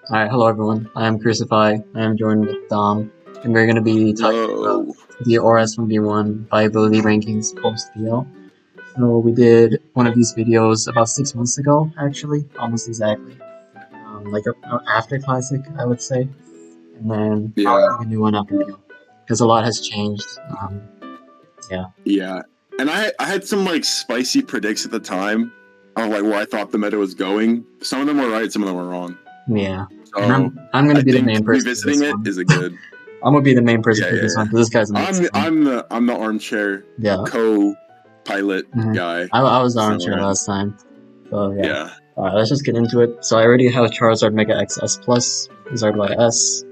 Alright, hello everyone. I am Crucify. I am joined with Dom, and we're going to be talking about Yo, the oras from V1 viability rankings post PL. So we did one of these videos about 6 months ago, actually, almost exactly. Like a after classic, I would say, and then yeah, probably a new one after PL, because a lot has changed. Yeah, yeah. And I had some like spicy predicts at the time of like where I thought the meta was going. Some of them were right, some of them were wrong. yeah. And So I'm going to I be the think main person for this revisiting it one. is a good. I'm going to be the main person Yeah, for yeah, this one yeah. because this guy's amazing. I'm the armchair Yeah. co-pilot Mhm. guy. I was the So armchair last time. So yeah. yeah, Alright, let's just get into it. So I already have Charizard Mega XS Plus, Zard YS.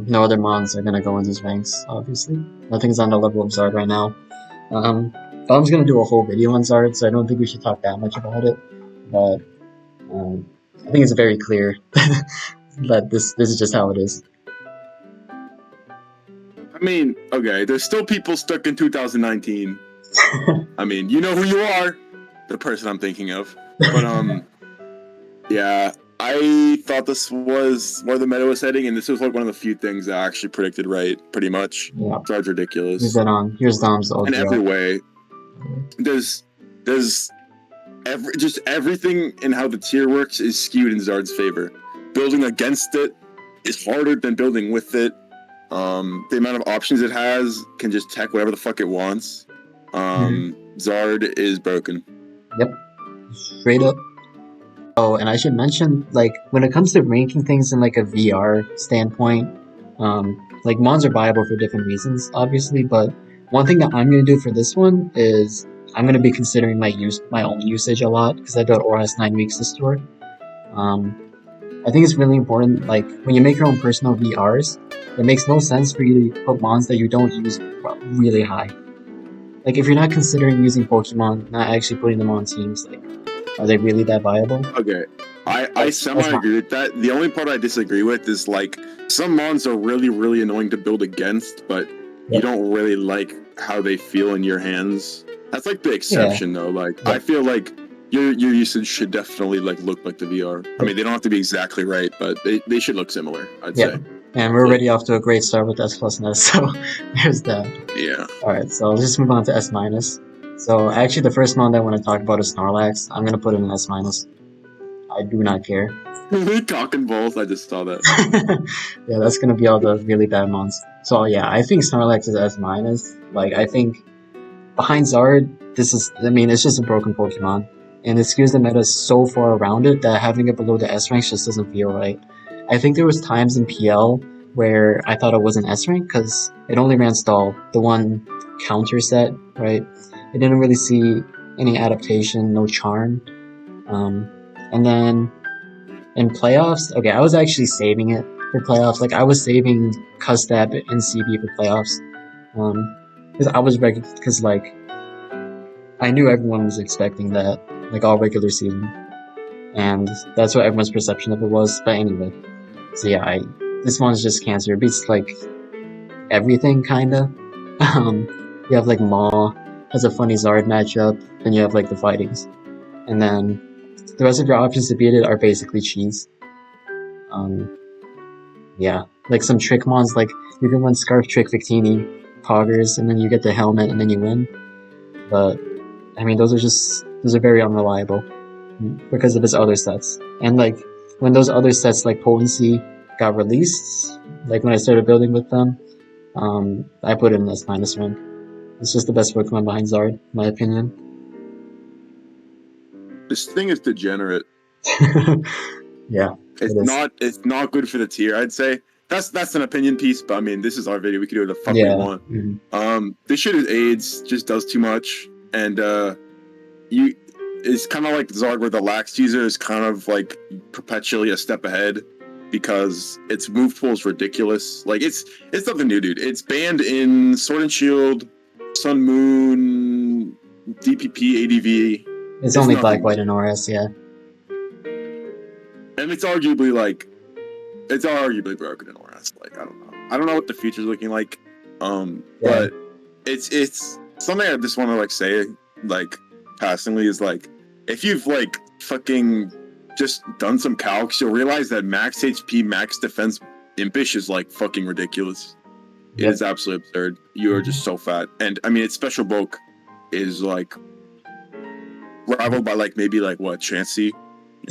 No other mons are gonna go in these ranks, obviously. Nothing's on the level of Zard right now. Dom's gonna do a whole video on Zard, so I don't think we should talk that much about it. But I think it's very clear that this is just how it is. I mean, okay, there's still people stuck in 2019. I mean, you know who you are, the person I'm thinking of. But yeah, I thought this was where the meta was heading, and this was like one of the few things I actually predicted right, pretty much. Yeah, Zard's he's ridiculous dead on. Here's Dom's in every OGL. way. There's just everything in how the tier works is skewed in Zard's favor. Building against it is harder than building with it. The amount of options it has can just tech whatever the fuck it wants. Zard is broken. Yep, straight up. Oh, and I should mention, like, when it comes to ranking things in like a VR standpoint, like mons are viable for different reasons, obviously. But one thing that I'm gonna do for this one is I'm gonna be considering my own usage a lot because I built Aura has 9 weeks to store. Um, I think it's really important. Like when you make your own personal VRs, it makes no sense for you to put mons that you don't use really high. Like if you're not considering using Pokemon, not actually putting them on teams, like are they really that viable? Okay. I That's semi my agree with that. The only part I disagree with is like some mons are really, really annoying to build against, but you yep. don't really like how they feel in your hands. That's like the Yeah. exception though. Like I Yep. feel like your usage should definitely like look like the VR. I mean they don't have to be exactly right, but they should look similar, I'd Yeah, say. and we're Hopefully. already off to a great start with S plus and S, so there's that. Yeah. Alright, so let's just move on to S minus. So actually the first mon that I want to talk about is Snorlax. I'm gonna put it in S minus. I do not care. Cock and balls, I just saw that. Yeah, that's gonna be all the really bad mons. So yeah, I think Snorlax is S minus. Like I think behind Zard, I mean it's just a broken Pokemon. And it skews the meta so far around it that having it below the S rank just doesn't feel right. I think there was times in PL where I thought it was an S rank because it only ran stall, the one counter set, right? It didn't really see any adaptation, no charm. And then in playoffs, okay, I was actually saving it for playoffs. Like I was saving Custab and CB for playoffs. Because I was because like I knew everyone was expecting that, like all regular season, and that's what everyone's perception of it was. But anyway, so yeah, this one's just cancer. It beats like everything kinda. You have like Maw has a funny Zard matchup, then you have like the fightings, and then the rest of your options to beat it are basically cheese. Yeah, like some trick mons, like you can run Scarf Trick Victini, Poggers, and then you get the helmet and then you win. But I mean, those are very unreliable because of his other sets. And like when those other sets like Potency got released, like when I started building with them, I put him as minus rank. It's just the best Pokemon behind Zard, in my opinion. This thing is degenerate. Yeah, it is. It's not good for the tier, I'd say. That's an opinion piece, but I mean this is our video, we can do what the fuck we Yeah. want. This shit is AIDS, just does too much, and you it's kinda like Zard where the lax user is kind of like perpetually a step ahead because its move pool is ridiculous. Like it's nothing new, dude. It's banned in Sword and Shield, Sun Moon, DPP, ADV. It's only Black, White, and Oras, yeah. And it's arguably broken in Oras. Like I don't know what the future's looking like. But it's something I just want to like say like passingly is like if you've like fucking just done some calcs, you'll realize that max HP, max defense impish is like fucking ridiculous. It Yep. is absolutely absurd. You are just so fat. And I mean, its special bulk is like rivaled by like maybe like what, Chansey?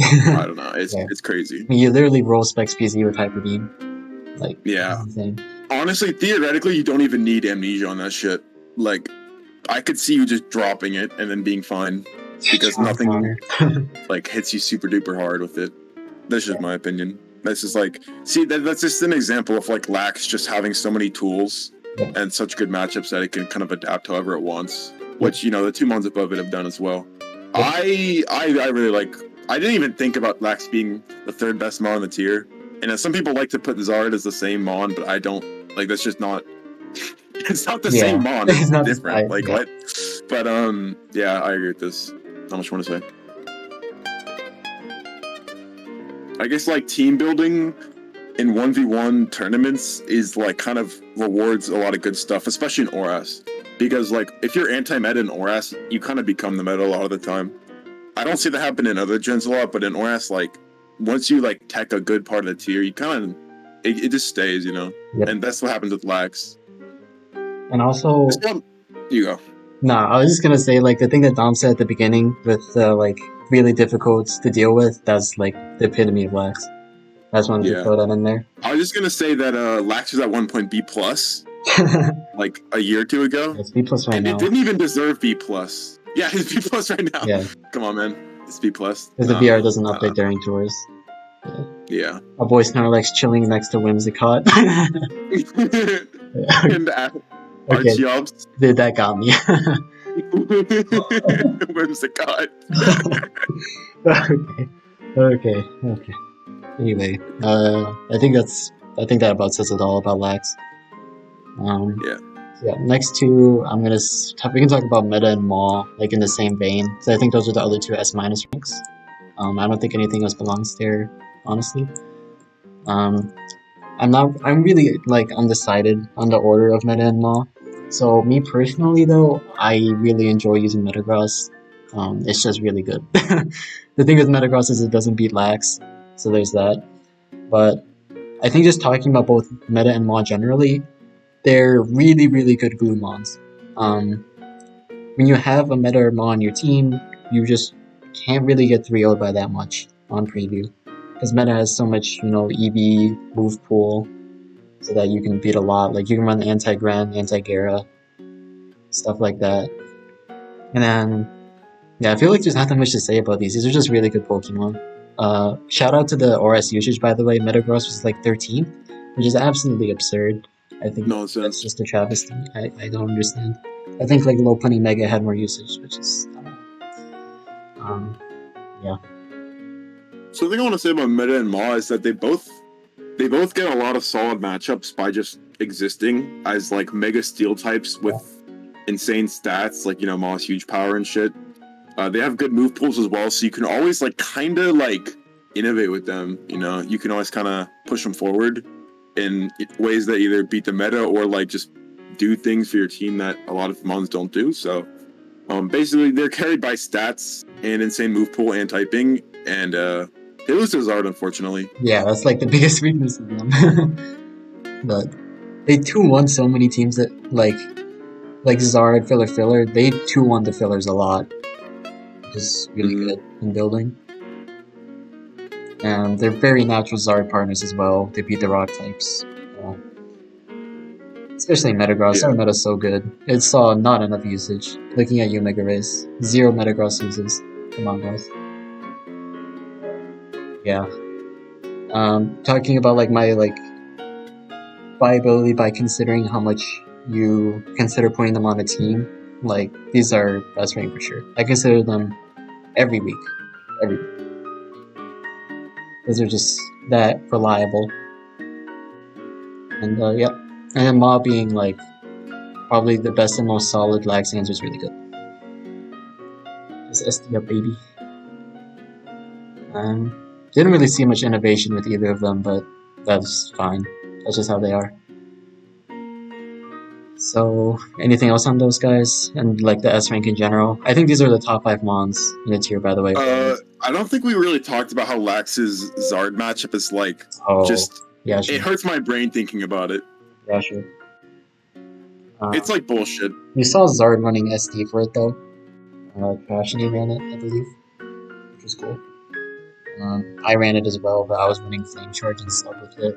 I don't know. Yeah. It's crazy. You literally roll specs PC with Hyper Beam. Like, Yeah. it's insane. Honestly, theoretically, you don't even need amnesia on that shit. Like, I could see you just dropping it and then being fine because nothing like hits you super duper hard with it. That's just my opinion. That's just like, see, that's just an example of like Lax just having so many tools and such good matchups that it can kind of adapt however it wants. Which, you know, the two mons above it have done as well. I really like. I didn't even think about Lax being the third best mon in the tier. And some people like to put Zard as the same mon, but I don't. Like, that's just not. It's not the same mon. It's not different. Like what? But yeah, I agree with this. Not much more to say. I guess like team building in 1v1 tournaments is like kind of rewards a lot of good stuff, especially in oras. Because like if you're anti-meta in oras, you kind of become the meta a lot of the time. I don't see that happen in other gens a lot, but in oras, like once you like tech a good part of the tier, you kind of it just stays, you know. Yep. And that's what happens with Lax. And also, you go. Nah, I was just gonna say, like, the thing that Dom said at the beginning with, like, really difficult to deal with, that's, like, the epitome of Lax. I just wanted to throw that in there. I was just gonna say that Lax was at one point B+, like, a year or two ago. It's B+ right and now. It didn't even deserve B+. Yeah, it's B+ right now. Yeah. Come on, man. It's B+. Because the VR doesn't update during tours. Yeah. A boy Snorlax chilling next to Whimsicott. And okay. Archeops. Dude, that got me. Whimsicott. Okay. Anyway, I think that about says it all about Lax. Yeah. Next two, we can talk about Meta and Maw, like in the same vein. So I think those are the other two S- ranks. I don't think anything else belongs there, honestly. I'm really like undecided on the order of Meta and Maw. So me personally though, I really enjoy using Metagross. It's just really good. The thing with Metagross is it doesn't beat Lax, so there's that. But I think just talking about both Meta and Maw generally, they're really, really good glue mons. When you have a Meta or Maw on your team, you just can't really get 3-0'd by that much on preview. Because Meta has so much, EV, move pool, so that you can beat a lot. Like, you can run anti-Gran, anti-Gera, stuff like that. And then, yeah, I feel like there's not that much to say about these. These are just really good Pokemon. Shout out to the ORS usage, by the way. Metagross was like 13th, which is absolutely absurd. I think that's just a travesty. I don't understand. I think like Lopunny Mega had more usage, which is, yeah. So the thing I want to say about Meta and Maw is that they both get a lot of solid matchups by just existing as like mega steel types with insane stats, like Maw's huge power and shit. They have good move pools as well, so you can always like kind of like innovate with them. You can always kind of push them forward in ways that either beat the meta or like just do things for your team that a lot of mons don't do. So basically, they're carried by stats and insane move pool and typing, and they lose to Zard, unfortunately. Yeah, that's like the biggest weakness of them. But they 2-1 so many teams that like Zard, Filler. They 2-1 the fillers a lot. Which is really good in building. And they're very natural Zard partners as well. They beat the rock types. Especially Metagross. Our meta's so good. It saw not enough usage. Looking at you, Mega Race. 0 Metagross uses. Come on, guys. Yeah. Talking about like my viability by considering how much you consider putting them on a team. Like, these are best rank for sure. I consider them every week. Because they're just that reliable. And yeah. And then Maw being like probably the best and most solid Lax answer is really good. Just SD up, baby. Didn't really see much innovation with either of them, but that's fine. That's just how they are. So, anything else on those guys and like the S rank in general? I think these are the top 5 mons in the tier, by the way. I don't think we really talked about how Lax's Zard matchup is like. Oh, Just yeah, it sure. hurts my brain thinking about it. Yeah, sure. It's like bullshit. You saw Zard running SD for it though. Trashany ran it, I believe, which was cool. I ran it as well, but I was running Flame Charge and stuff with it.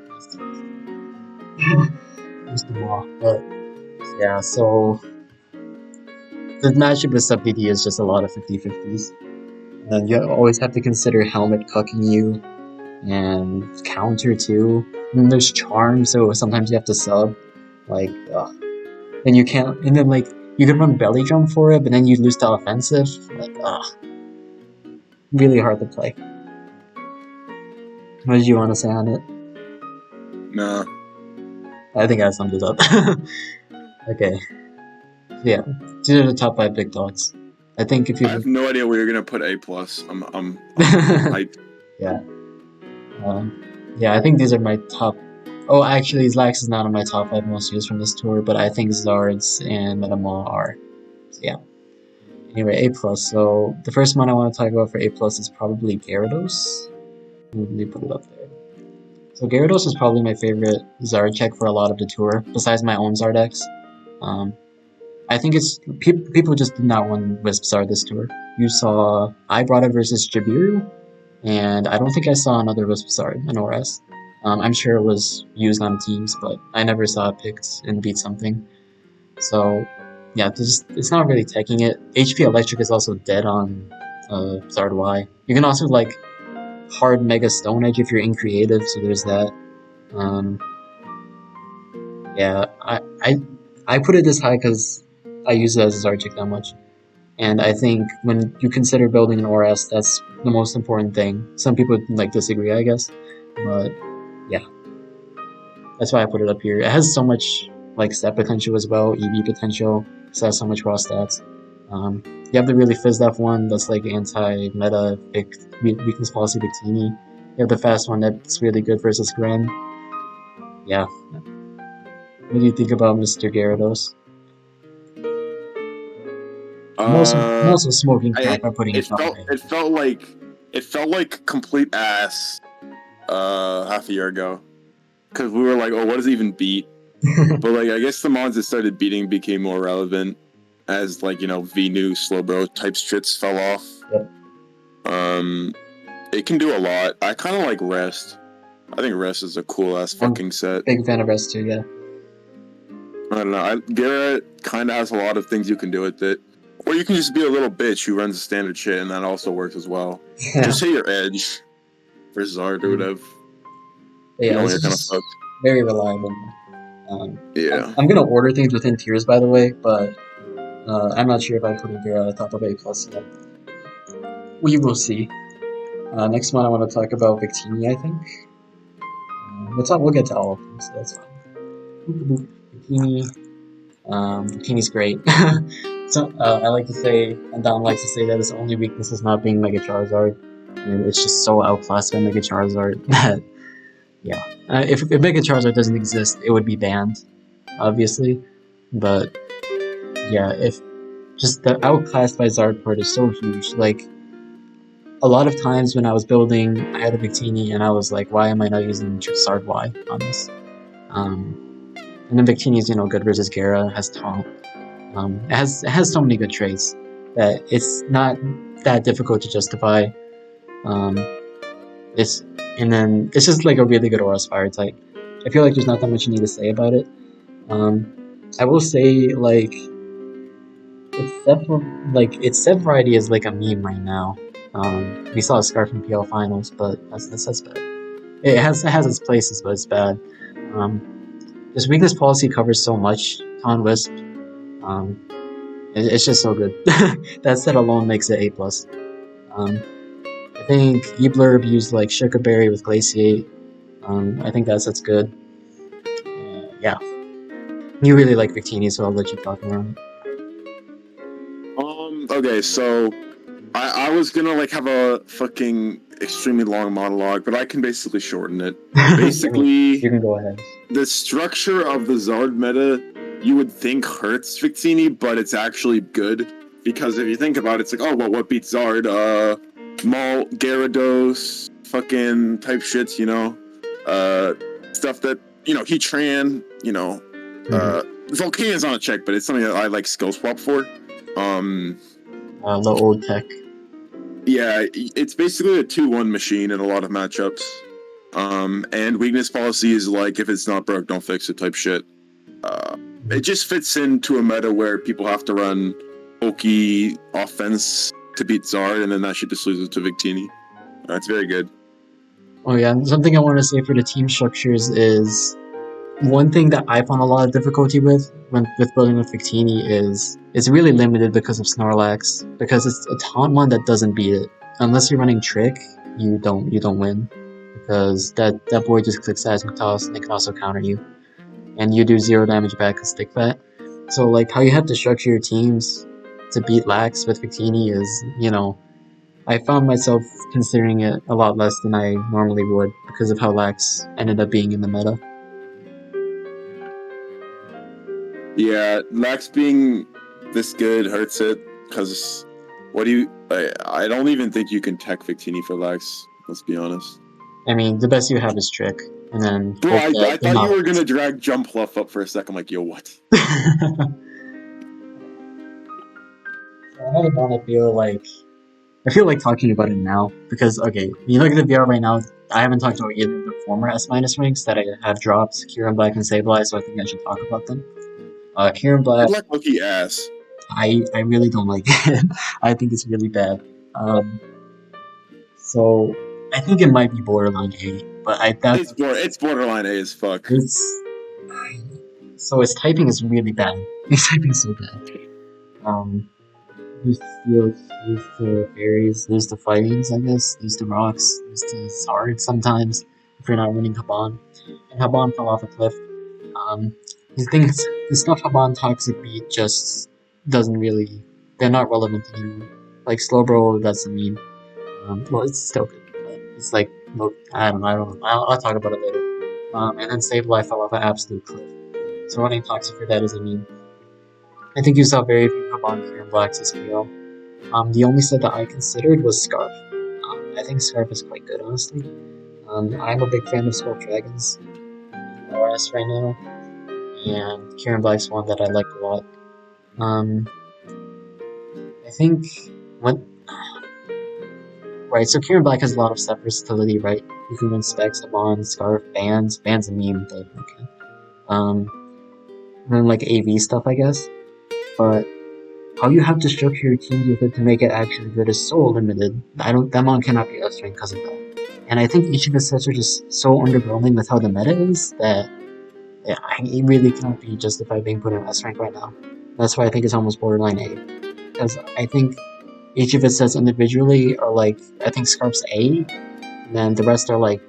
Used them all, but yeah. So the matchup with sub DD is just a lot of 50-50s. And then you always have to consider Helmet cucking you and counter too. And then there's Charm, so sometimes you have to sub. Like, then you can't. And then like you can run Belly Drum for it, but then you lose to offensive. Like, really hard to play. What did you want to say on it? Nah. I think I summed it up. Okay. Yeah, these are the top 5 big dogs. I think if you I have no idea where you're gonna put A+. I'm hyped. Yeah. Yeah, I think these are my top. Oh, actually, Lax is not on my top 5 most used from this tour, but I think Zards and Metamol are. So, yeah. Anyway, A+. So the first one I want to talk about for A+ is probably Gyarados. Let me put it up there. So Gyarados is probably my favorite Zard check for a lot of the tour, besides my own Zardex. I think it's people just did not want Wisp Zard this tour. You saw I brought it versus Jabiru, and I don't think I saw another Wisp Zard in ORS. I'm sure it was used on teams, but I never saw it picked and beat something. So yeah, it's not really taking it. HP Electric is also dead on Zard Y. You can also like hard Mega Stone Edge if you're in creative, so there's that. Yeah, I put it this high because I use it as a Zard check that much. And I think when you consider building an ORS, that's the most important thing. Some people like disagree, I guess, but yeah, that's why I put it up here. It has so much like stat potential as well, EV potential. It has so much raw stats. You have the really fizzed F one that's like anti-meta weakness policy Victini. You have the fast one that's really good versus Gren. Yeah. What do you think about Mr. Gyarados? I'm also smoking crack by putting it top. It felt like complete ass half a year ago, because we were like, oh, what does it even beat? But like, I guess the mons that started beating became more relevant as like, you know, Venu, Slowbro type strits fell off. Yep. It can do a lot. I kind of like Rest. I think Rest is a cool ass fucking set. Big fan of Rest too, yeah. I don't know. Garrett kind of has a lot of things you can do with it. Or you can just be a little bitch who runs the standard shit, and that also works as well. Yeah. Just hit your edge for Zard or whatever. Yeah, it's just very reliable. Yeah. I'm gonna order things within tiers, by the way, but I'm not sure if I put Garrett at the top of A+ yet. We will see. Next one, I want to talk about Victini, I think. We'll get to all of them, so that's fine. Victini's great. So, I like to say, and Don likes to say that his only weakness is not being Mega Charizard. And it's just so outclassed by Mega Charizard that, yeah. If Mega Charizard doesn't exist, it would be banned, obviously. But, yeah, if just the outclassed by Zard part is so huge. Like, a lot of times when I was building, I had a Victini, and I was like, why am I not using Zard Y on this? And then Victini is, you know, good versus Gara, has Taunt. It has so many good traits that it's not that difficult to justify. It's just like a really good Aura Fire type. I feel like there's not that much you need to say about it. I will say like its set variety is like a meme right now. We saw a Scarf in PL finals, but that's bad. It has its places, but it's bad. This weakness policy covers so much. Taunt Wisp. It's just so good. That set alone makes it A+. I think Eblurb used like Sugar Berry with Glaciate. I think that set's good. Yeah. You really like Victini, so I'll let you talk around. Okay, so I was gonna like have a fucking extremely long monologue, but I can basically shorten it. Basically, you can go ahead. The structure of the Zard meta you would think hurts Victini, but it's actually good. Because if you think about it, it's like, oh, well, what beats Zard? Maul, Gyarados, fucking type shits, stuff that, Heatran, Volcania's on a check, but it's something that I like skill swap for. The old tech. Yeah, it's basically a 2-1 machine in a lot of matchups. And weakness policy is like, if it's not broke, don't fix it type shit. It just fits into a meta where people have to run bulky offense to beat Zard, and then that shit just loses to Victini. It's very good. Oh yeah, something I want to say for the team structures is one thing that I found a lot of difficulty with building with Victini is it's really limited because of Snorlax, because it's a taunt one that doesn't beat it. Unless you're running Trick, you don't win, because that boy just clicks Seismic and it can also counter you, and you do 0 damage back with Stick Fat. So like how you have to structure your teams to beat Lax with Victini is, I found myself considering it a lot less than I normally would because of how Lax ended up being in the meta. Yeah, Lax being this good hurts it, because I don't even think you can tech Victini for Lax, let's be honest. I mean, the best you have is Trick, and then... Bro, I thought you were going to drag Jumpluff up for a second, I'm like, yo, what? I feel like talking about it now, because, okay, you look at the VR right now, I haven't talked about either of the former S- ranks that I have dropped, Kieran Black and Sableye, so I think I should talk about them. Kieran Black... Good luck, Loki ass. I really don't like it. I think it's really bad. So I think it might be borderline A, but it's borderline A as fuck. So its typing is really bad. Its typing is so bad. Use Steel, use to Fairies, use to Fightings, I guess, use to Rocks, use to Swords sometimes, if you're not running Haban. And Haban fell off a cliff. The stuff Haban Toxic beat just doesn't really... They're not relevant anymore. Like Slowbro, that's a meme. Well, it's still good, but it's like, look, I don't know. I'll talk about it later. And then Sableye fell off an absolute cliff. So running Toxic for that is a meme. I think you saw very few Haban Kieran Blacks this PL. The only set that I considered was Scarf. I think Scarf is quite good, honestly. I'm a big fan of Scarf Dragons in oras right now, and Kieran Black's one that I like a lot. I think right, so Kieran Black has a lot of set versatility, right? You can win Specs, Haban, Scarf, Bands. Bands a meme, but okay. And then like AV stuff, I guess. But how you have to structure your teams with it to make it actually good is so limited. That mon cannot be S rank because of that. And I think each of his sets are just so underwhelming with how the meta is that he really cannot be justified being put in S rank right now. That's why I think it's almost borderline A. Because I think each of his sets individually are like, I think Scarf's A, and then the rest are like,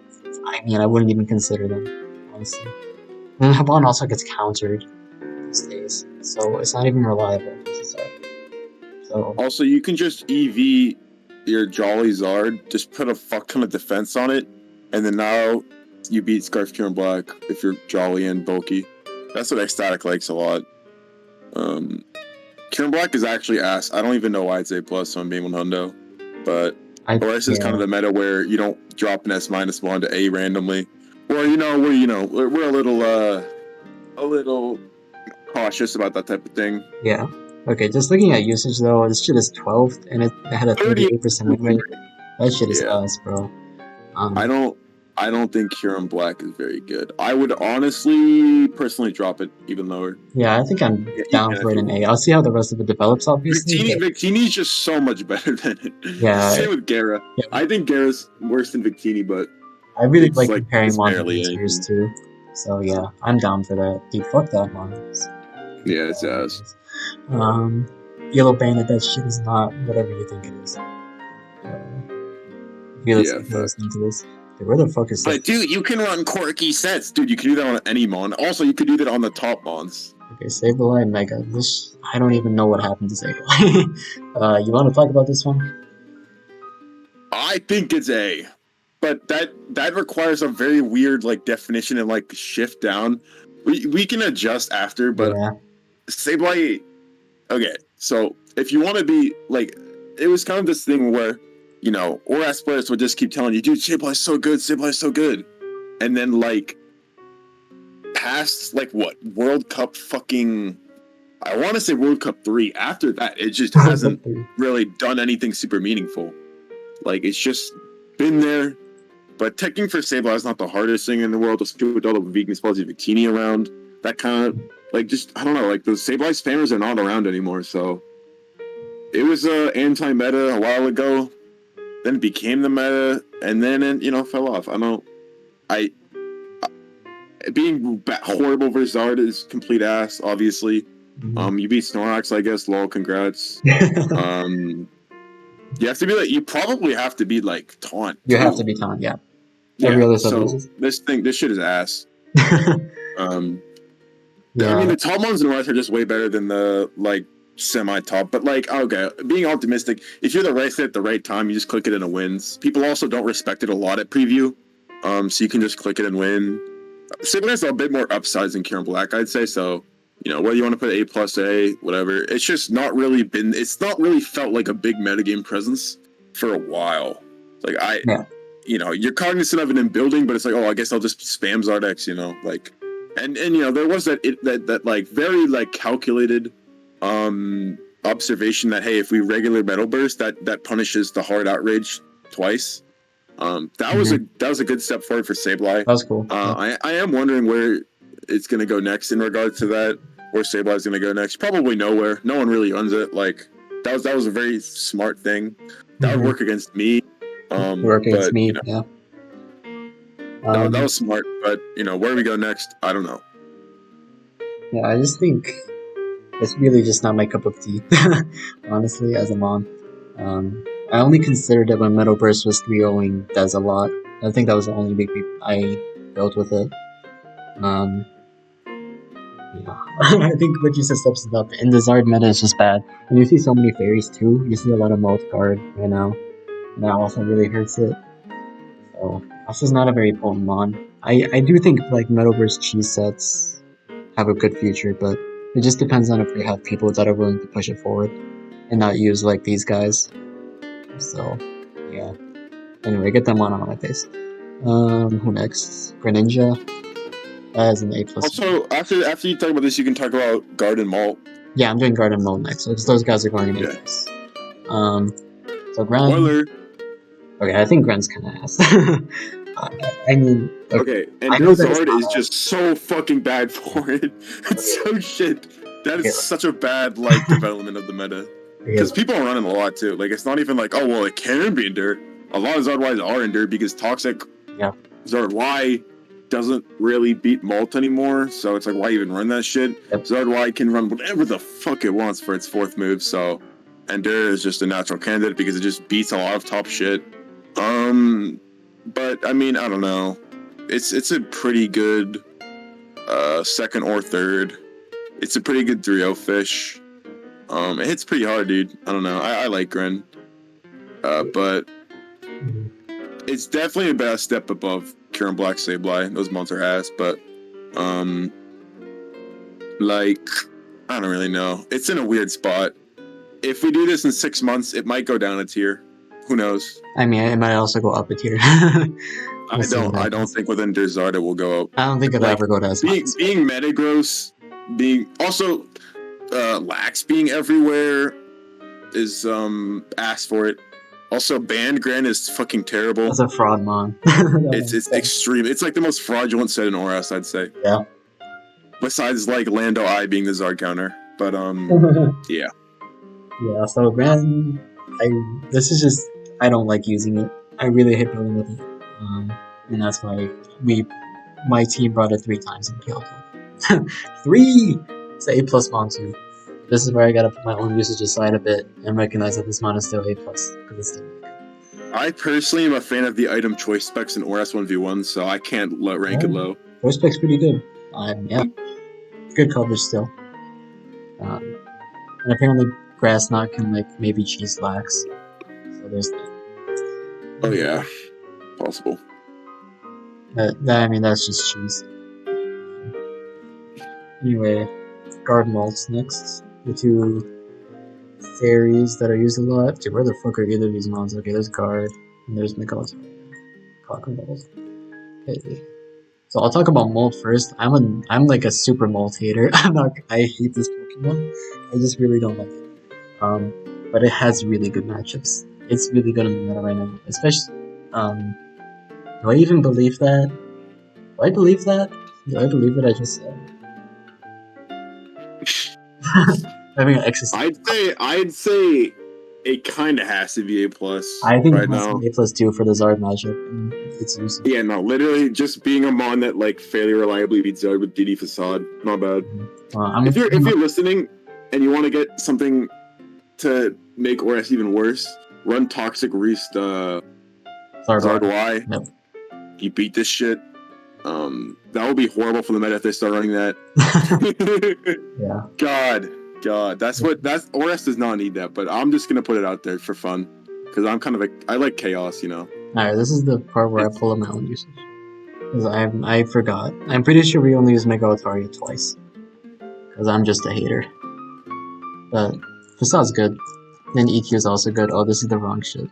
I wouldn't even consider them, honestly. And then Haban also gets countered these days, so it's not even reliable. So also, you can just EV your Jolly Zard, just put a fuck ton of defense on it, and then now you beat Scarf Kieran Black if you're Jolly and bulky. That's what Ecstatic likes a lot. Kieran Black is actually ass. I don't even know why it's A+, so I'm being 100. But oras is kind of the meta where you don't drop an S-1 to A randomly. Or, we're a little cautious about that type of thing. Yeah. Okay, just looking at usage though, this shit is 12th and it had a 38% win rate. That shit is ass, bro. I don't think Kieran Black is very good. I would honestly, personally drop it even lower. Yeah, I think I'm down for it in A. I'll see how the rest of it develops, obviously. Victini's just so much better than it. Yeah. Same with Gara. Yeah. I think Gara's worse than Victini, but I really like comparing monsters too. So yeah, I'm down for that. Dude, fuck that one. Yeah, it's ass. Yellow Bandit, that shit is not whatever you think it is. If you're listening to this. Dude, where the fuck is that? But dude, you can run quirky sets. Dude, you can do that on any mon. Also, you could do that on the top mons. Okay, Sableye and Mega. I don't even know what happened to Sableye. You want to talk about this one? I think it's A. But that requires a very weird definition and shift down. we can adjust after, but Yeah. Sableye. Okay, so if you want to be like, it was kind of this thing where, Oras players would just keep telling you, dude, Sableye's so good, Sableye's so good, and then like past like what World Cup fucking. I want to say World Cup 3. After that, it just hasn't really done anything super meaningful. Like, it's just been there. But teching for Sableye is not the hardest thing in the world. Just with all the vegan spells, Victini around. That kind of, like, just, I don't know, like, those Sableye spammers are not around anymore. So, it was anti-meta a while ago. Then it became the meta. And then it, fell off. Being horrible versus Zard is complete ass, obviously. You beat Snorlax, I guess. Lol, congrats. You have to be like. You probably have to be like Taunt. You have to be Taunt, yeah. Every other so this shit is ass. Yeah. I mean, the top ones in West are just way better than the like semi-top. But like, okay, being optimistic. If you're the right fit at the right time, you just click it and it wins. People also don't respect it a lot at preview. So you can just click it and win. Sigma has a bit more upsides than Kieran Black, I'd say. So, whether you want to put A+A, whatever, it's just not really been. It's not really felt like a big metagame presence for a while. Like you're cognizant of it in building, but it's like, oh, I guess I'll just spam Zardex, like, and there was that like very like calculated observation that, hey, if we regular Metal Burst, that punishes the hard outrage twice. That was a good step forward for Sableye. That was cool. I am wondering where it's going to go next in regards to that. Where Sableye's going to go next? Probably nowhere. No one really runs it. Like that was a very smart thing. That would work against me. Work against me. Yeah. That was smart. But where we go next, I don't know. Yeah, I just think it's really just not my cup of tea. Honestly, as a mon. I only considered it when Metal Burst was 3-0ing Dez a lot. I think that was the only big I built with it. I think what you said steps it up. In the Zard meta is just bad. And you see so many fairies too. You see a lot of mouth guard right now. And that also really hurts it. So this is not a very potent mon. I do think like Metal Burst cheese sets have a good future, but it just depends on if we have people that are willing to push it forward and not use like these guys. So, yeah. Anyway, get them on my face. Who next? Greninja. That is an A+. Also, after you talk about this, you can talk about Garden Malt. Yeah, I'm doing Garden Malt next, because those guys are going in A+. So Gren. Spoiler. Okay, I think Gren's kind of ass. I mean... Okay, and Zard is just so fucking bad for it. It's so shit. That is such a bad, development of the meta. Because people are running a lot too. Like, it's not even like, oh, well, it can be Endure. A lot of Zard Ys are Endure because Toxic Zard Y doesn't really beat Malt anymore. So it's like, why even run that shit? Yep. Zard Y can run whatever the fuck it wants for its fourth move. So Endure is just a natural candidate because it just beats a lot of top shit. But I mean, I don't know. It's a pretty good second or third. It's a pretty good 3-0 fish. It hits pretty hard, dude. I don't know. I like Gren. But it's definitely a bad step above Kieran Black Sableye. Those mons are ass, but I don't really know. It's in a weird spot. If we do this in 6 months, it might go down a tier. Who knows? I mean, it might also go up a tier. I don't think within Zard it will go up. I don't think it'll ever go to as high. Being Metagross, being also Lax being everywhere is asked for it. Also, banned Gren is fucking terrible. That's a fraud mon. It's extreme. It's like the most fraudulent set in Oras, I'd say. Yeah. Besides Lando I being the Zard counter, but yeah. Yeah. So Gren, I don't like using it. I really hate building with it, and that's why my team brought it 3 times and killed it. 3. It's an A+ mon too. This is where I gotta put my own usage aside a bit and recognize that this mon is still A+, because it's still I personally am a fan of the item choice specs in Oras 1v1, so I can't rank it low. Choice spec's pretty good. Yeah. Good coverage still. And apparently Grass Knot can maybe cheese Lax. So there's that. Oh, yeah. Possible. I mean, that's just cheese. Anyway, guard malts next. The two fairies that are used a lot. Dude, where the fuck are either of these mons? Okay, there's guard and there's Mika's cock and balls. Okay. So I'll talk about molt first. I'm like a super molt hater. I hate this Pokemon. I just really don't like it. But it has really good matchups. It's really good in the meta right now. Especially do I even believe that? Do I believe that? Do I believe what I just said? Having an excess. I'd say it kind of has to be A plus. I think right it has now. to be A+2 for the Zard matchup, and it's useful. Yeah, no, literally just being a mon that like fairly reliably beats Zard with DD Facade, not bad. If you're listening and you want to get something to make OS even worse, run Toxic Reist Zard Y. Yep. You beat this shit. That would be horrible for the meta if they start running that. Yeah. God, that's OS does not need that, but I'm just gonna put it out there for fun because I like chaos, you know. Alright, this is the part where I pull up my own usage because I forgot. I'm pretty sure we only use Mega Otaria twice because I'm just a hater. But Facade's good. Then EQ is also good. Oh, this is the wrong shit.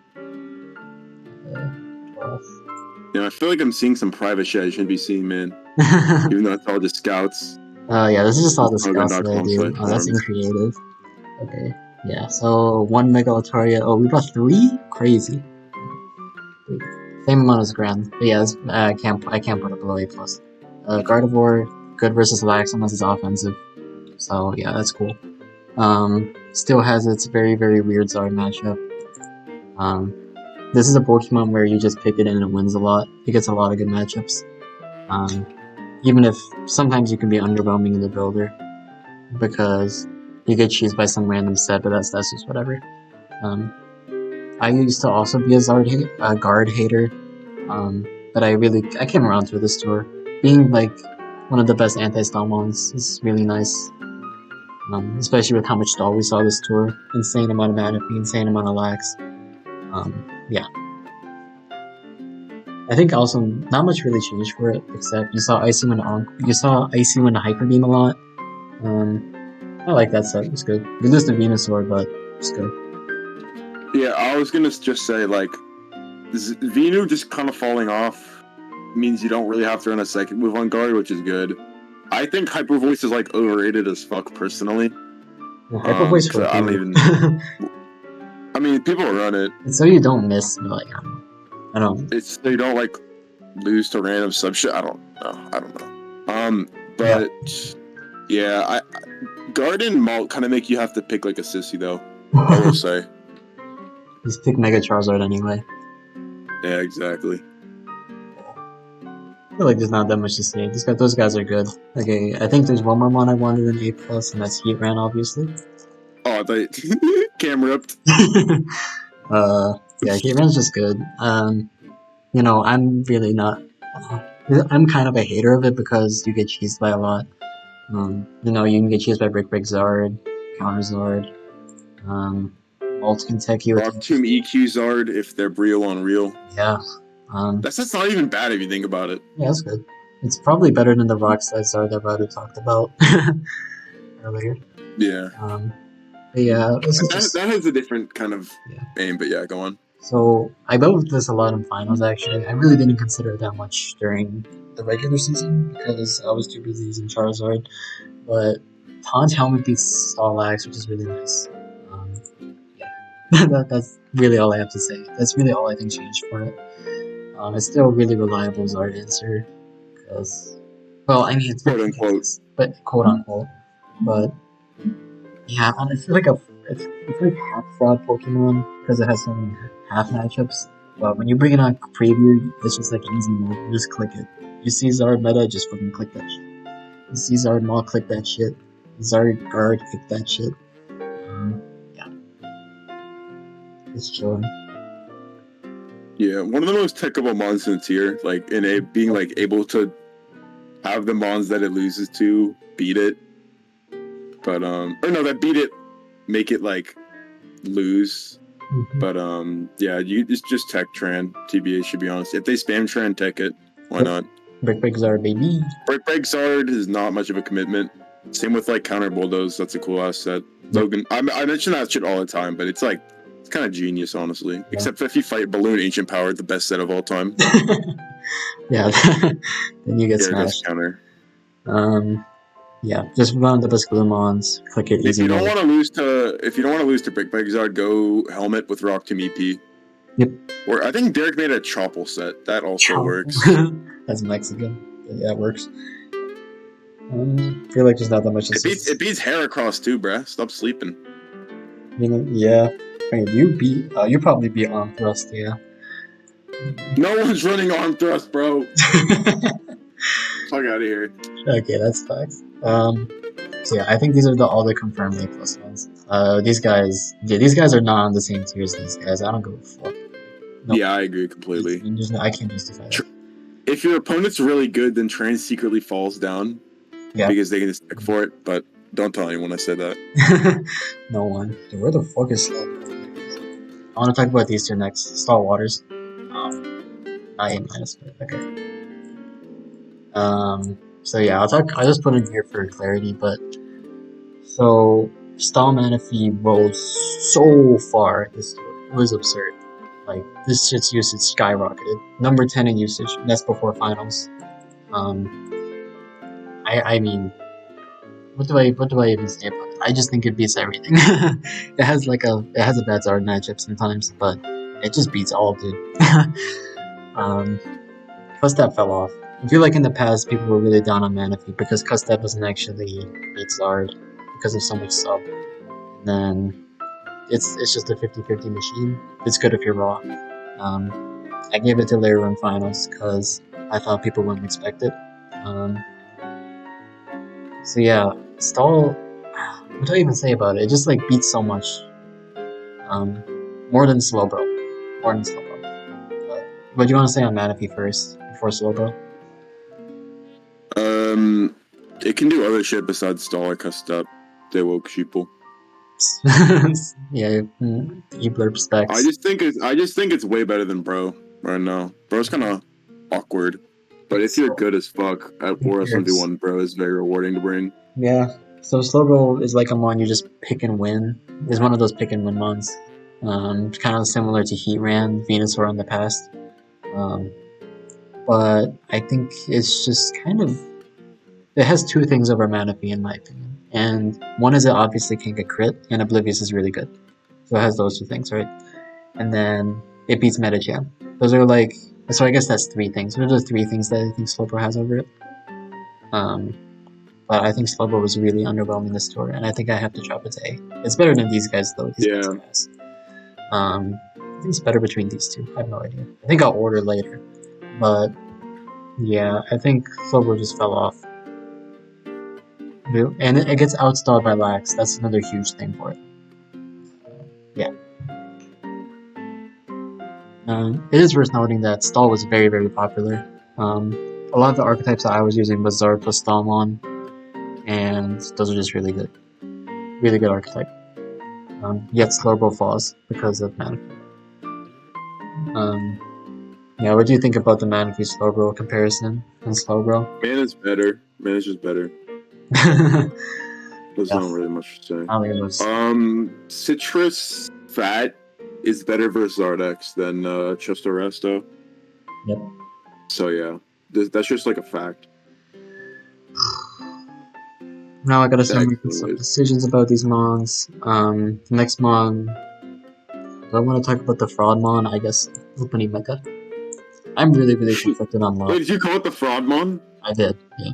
Yeah, I feel like I'm seeing some private shit I shouldn't be seeing, man. Even though it's all just scouts. Yeah, this is just all the scouts that I do. Oh, that's uncreative. Okay, yeah, so 1 Mega Otaria. Oh, we bought 3? Crazy. Same amount as Grand. But yeah, I can't put it below A+. Gardevoir, good versus Lax unless it's offensive. So yeah, that's cool. Still has its very, very weird Zard matchup. This is a Pokemon where you just pick it and it wins a lot. It gets a lot of good matchups. Even if sometimes you can be underwhelming in the builder because you get cheesed by some random set, but that's just whatever. I used to also be a guard hater, but I came around to this tour. Being like one of the best anti-stall mons is really nice. Especially with how much stall we saw this tour. Insane amount of mana, insane amount of lax. Yeah. I think also not much really changed for it, except you saw Icy win the Hyper Beam a lot. I like that set, it's good. We lose the Venusaur, but it's good. Yeah, I was gonna just say, like, Venu just kind of falling off means you don't really have to run a second move on guard, which is good. I think Hyper Voice is like overrated as fuck personally. Hyper Voice for I don't even. I mean, people run it. It's so you don't miss, like, I don't. It's so you don't like lose to random sub shit. I don't know. But yeah, guard and Malt kind of make you have to pick like a sissy though. I will say. Just pick Mega Charizard anyway. Yeah, exactly. I feel like there's not that much to say. Those guys are good. Okay, I think there's one more one I wanted an A+, and that's Heatran, obviously. Oh, I thought Cam ripped. Yeah, Heatran's just good. You know, I'm really not. I'm kind of a hater of it because you get cheesed by a lot. You know, you can get cheesed by Brick Zard, Counter Zard. Alt can tech you. Rock Tomb EQ Zard if they're real on real. Yeah. That's not even bad if you think about it. Yeah, that's good. It's probably better than the Rock Slide Zard that Radu talked about earlier. Yeah. But yeah, that has a different kind of aim, but yeah, go on. So I built this a lot in finals actually. I really didn't consider it that much during the regular season because I was too busy using Charizard. But Taunt Helmet beats Starlax, which is really nice. Yeah, that's really all I have to say. That's really all I think changed for it. It's still a really reliable Zard answer because, well, I mean, it's quote unquote, but quote unquote. But yeah, I feel like it's like half fraud Pokemon because it has so many half matchups. But when you bring it on preview, it's just like easy mode. You just click it. You see Zard meta, just fucking click that shit. You see Zard Maul, click that shit. Zard Guard, click that shit. Yeah. It's chilling. Yeah, one of the most techable mons in the tier, like being like able to have the mons that it loses to beat it. But or no, that beat it, make it like lose. Mm-hmm. But yeah, it's just tech Tran. TBA should be honest. If they spam Tran, tech it. Why not? Brick Zard, baby. Brick Zard is not much of a commitment. Same with like counter bulldoze. That's a cool ass set. Logan, I mention that shit all the time, but it's like it's kind of genius, honestly. Except if you fight Balloon Ancient Power, the best set of all time. Yeah, then you get Gyarados smashed. counter. Yeah, just run the best Gloomons, click it, If easy you don't mode. want to lose to Brick Megazord, go Helmet with Rock Tomb EP. Yep. Or I think Derek made a Choppel set. That also works. That's Mexican. But yeah, it works. I feel like there's not that much. It beats Heracross too, bruh. Stop sleeping. You know, yeah. I mean, you probably beat Arm Thrust, yeah. No one's running Arm Thrust, bro. Fuck out of here. Okay, that's facts. So yeah, I think these are all the confirmed A+ ones. These guys are not on the same tier as these guys. I don't give a fuck. Nope. Yeah, I agree completely. I can't justify that. If your opponent's really good, then Trans secretly falls down. Yeah. Because they can just stick for it, but don't tell anyone I said that. No one. Dude, where the fuck is Slow? I want to talk about these two next. Star Waters. Not A-, but okay. So yeah, I'll just put it here for clarity, but so Stall Manaphy rose so far this year. It was absurd. Like this shit's usage skyrocketed. Number 10 in usage. And that's before finals. I mean, what do I even say about it? I just think it beats everything. it has a bad Zard matchup sometimes, but it just beats all, dude. Custap fell off. I feel like in the past people were really down on Manaphy because Custap doesn't actually beat Zard because of so much sub. And then it's just a 50-50 machine. It's good if you're raw. I gave it to later run finals because I thought people wouldn't expect it. So yeah, Stall, what do I even say about it? It just like beats so much. More than Slowbro. But what do you want to say on Manaphy first, before Slowbro? It can do other shit besides Stall or Custap. They woke sheeple. Yeah, you blurb specs. I just think it's way better than Bro right now. Bro's kind of awkward, but if you're good as fuck at Oras 1v1, Bro is very rewarding to bring. Yeah. So Slowbro is like a mon you just pick and win. It's one of those pick and win mons. Kind of similar to Heatran, Venusaur in the past. But I think it's just kind of... It has two things over Manaphy in my opinion. And one is it obviously can get crit, and Oblivious is really good. So it has those two things, right? And then it beats Metachan. Those are like... So I guess that's three things. Those are the three things that I think Slowbro has over it. But I think Slowbro was really underwhelming this tour, and I think I have to drop it to A. It's better than these guys, though. Guys. I think it's better between these two. I have no idea. I think I'll order later. But, yeah, I think Slowbro just fell off. And it gets outstalled by Lax. That's another huge thing for it. Yeah. It is worth noting that Stall was very, very popular. A lot of the archetypes that I was using was Zard plus Stallmon, and those are just really good. Really good archetype. Yet Slowbro falls because of Manaphy. Yeah, what do you think about the Manaphy Slowbro comparison in Slowbro? Mana's better. Mana's just better. There's not really much to say. Citrus Fat is better versus Zardex than Chestoresto. Yep. So yeah, that's just like a fact. Now I gotta start making some decisions about these mons. Next mon, do I want to talk about the fraud mon? I guess Lopunny Mecha. I'm really conflicted on Love. Wait, did you call it the fraud mon? I did, yeah.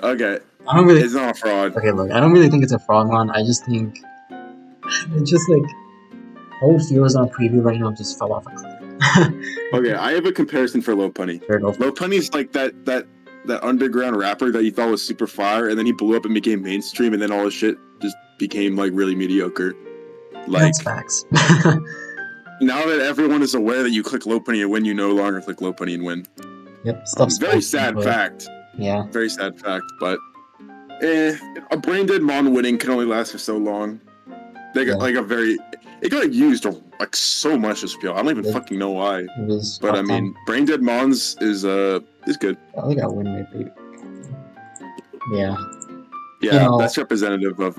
Okay. I don't really. It's not a fraud. Okay, look, I don't really think it's a fraud mon. I just think it's just like whole feels on preview right now just fell off a cliff. Okay, I have a comparison for Lopunny. Lopunny's like that underground rapper that you thought was super fire, and then he blew up and became mainstream, and then all his shit just became like really mediocre. Like, that's facts. Now that everyone is aware that you click Lopunny and win, you no longer click Lopunny and win. Yep, very sad fact. Yeah. Very sad fact, but a brain dead mon winning can only last for so long. They got it got used like so much this appeal. I don't even fucking know why. But I mean, brain dead mons is good. I got win rate, baby. Yeah. Yeah, that's representative of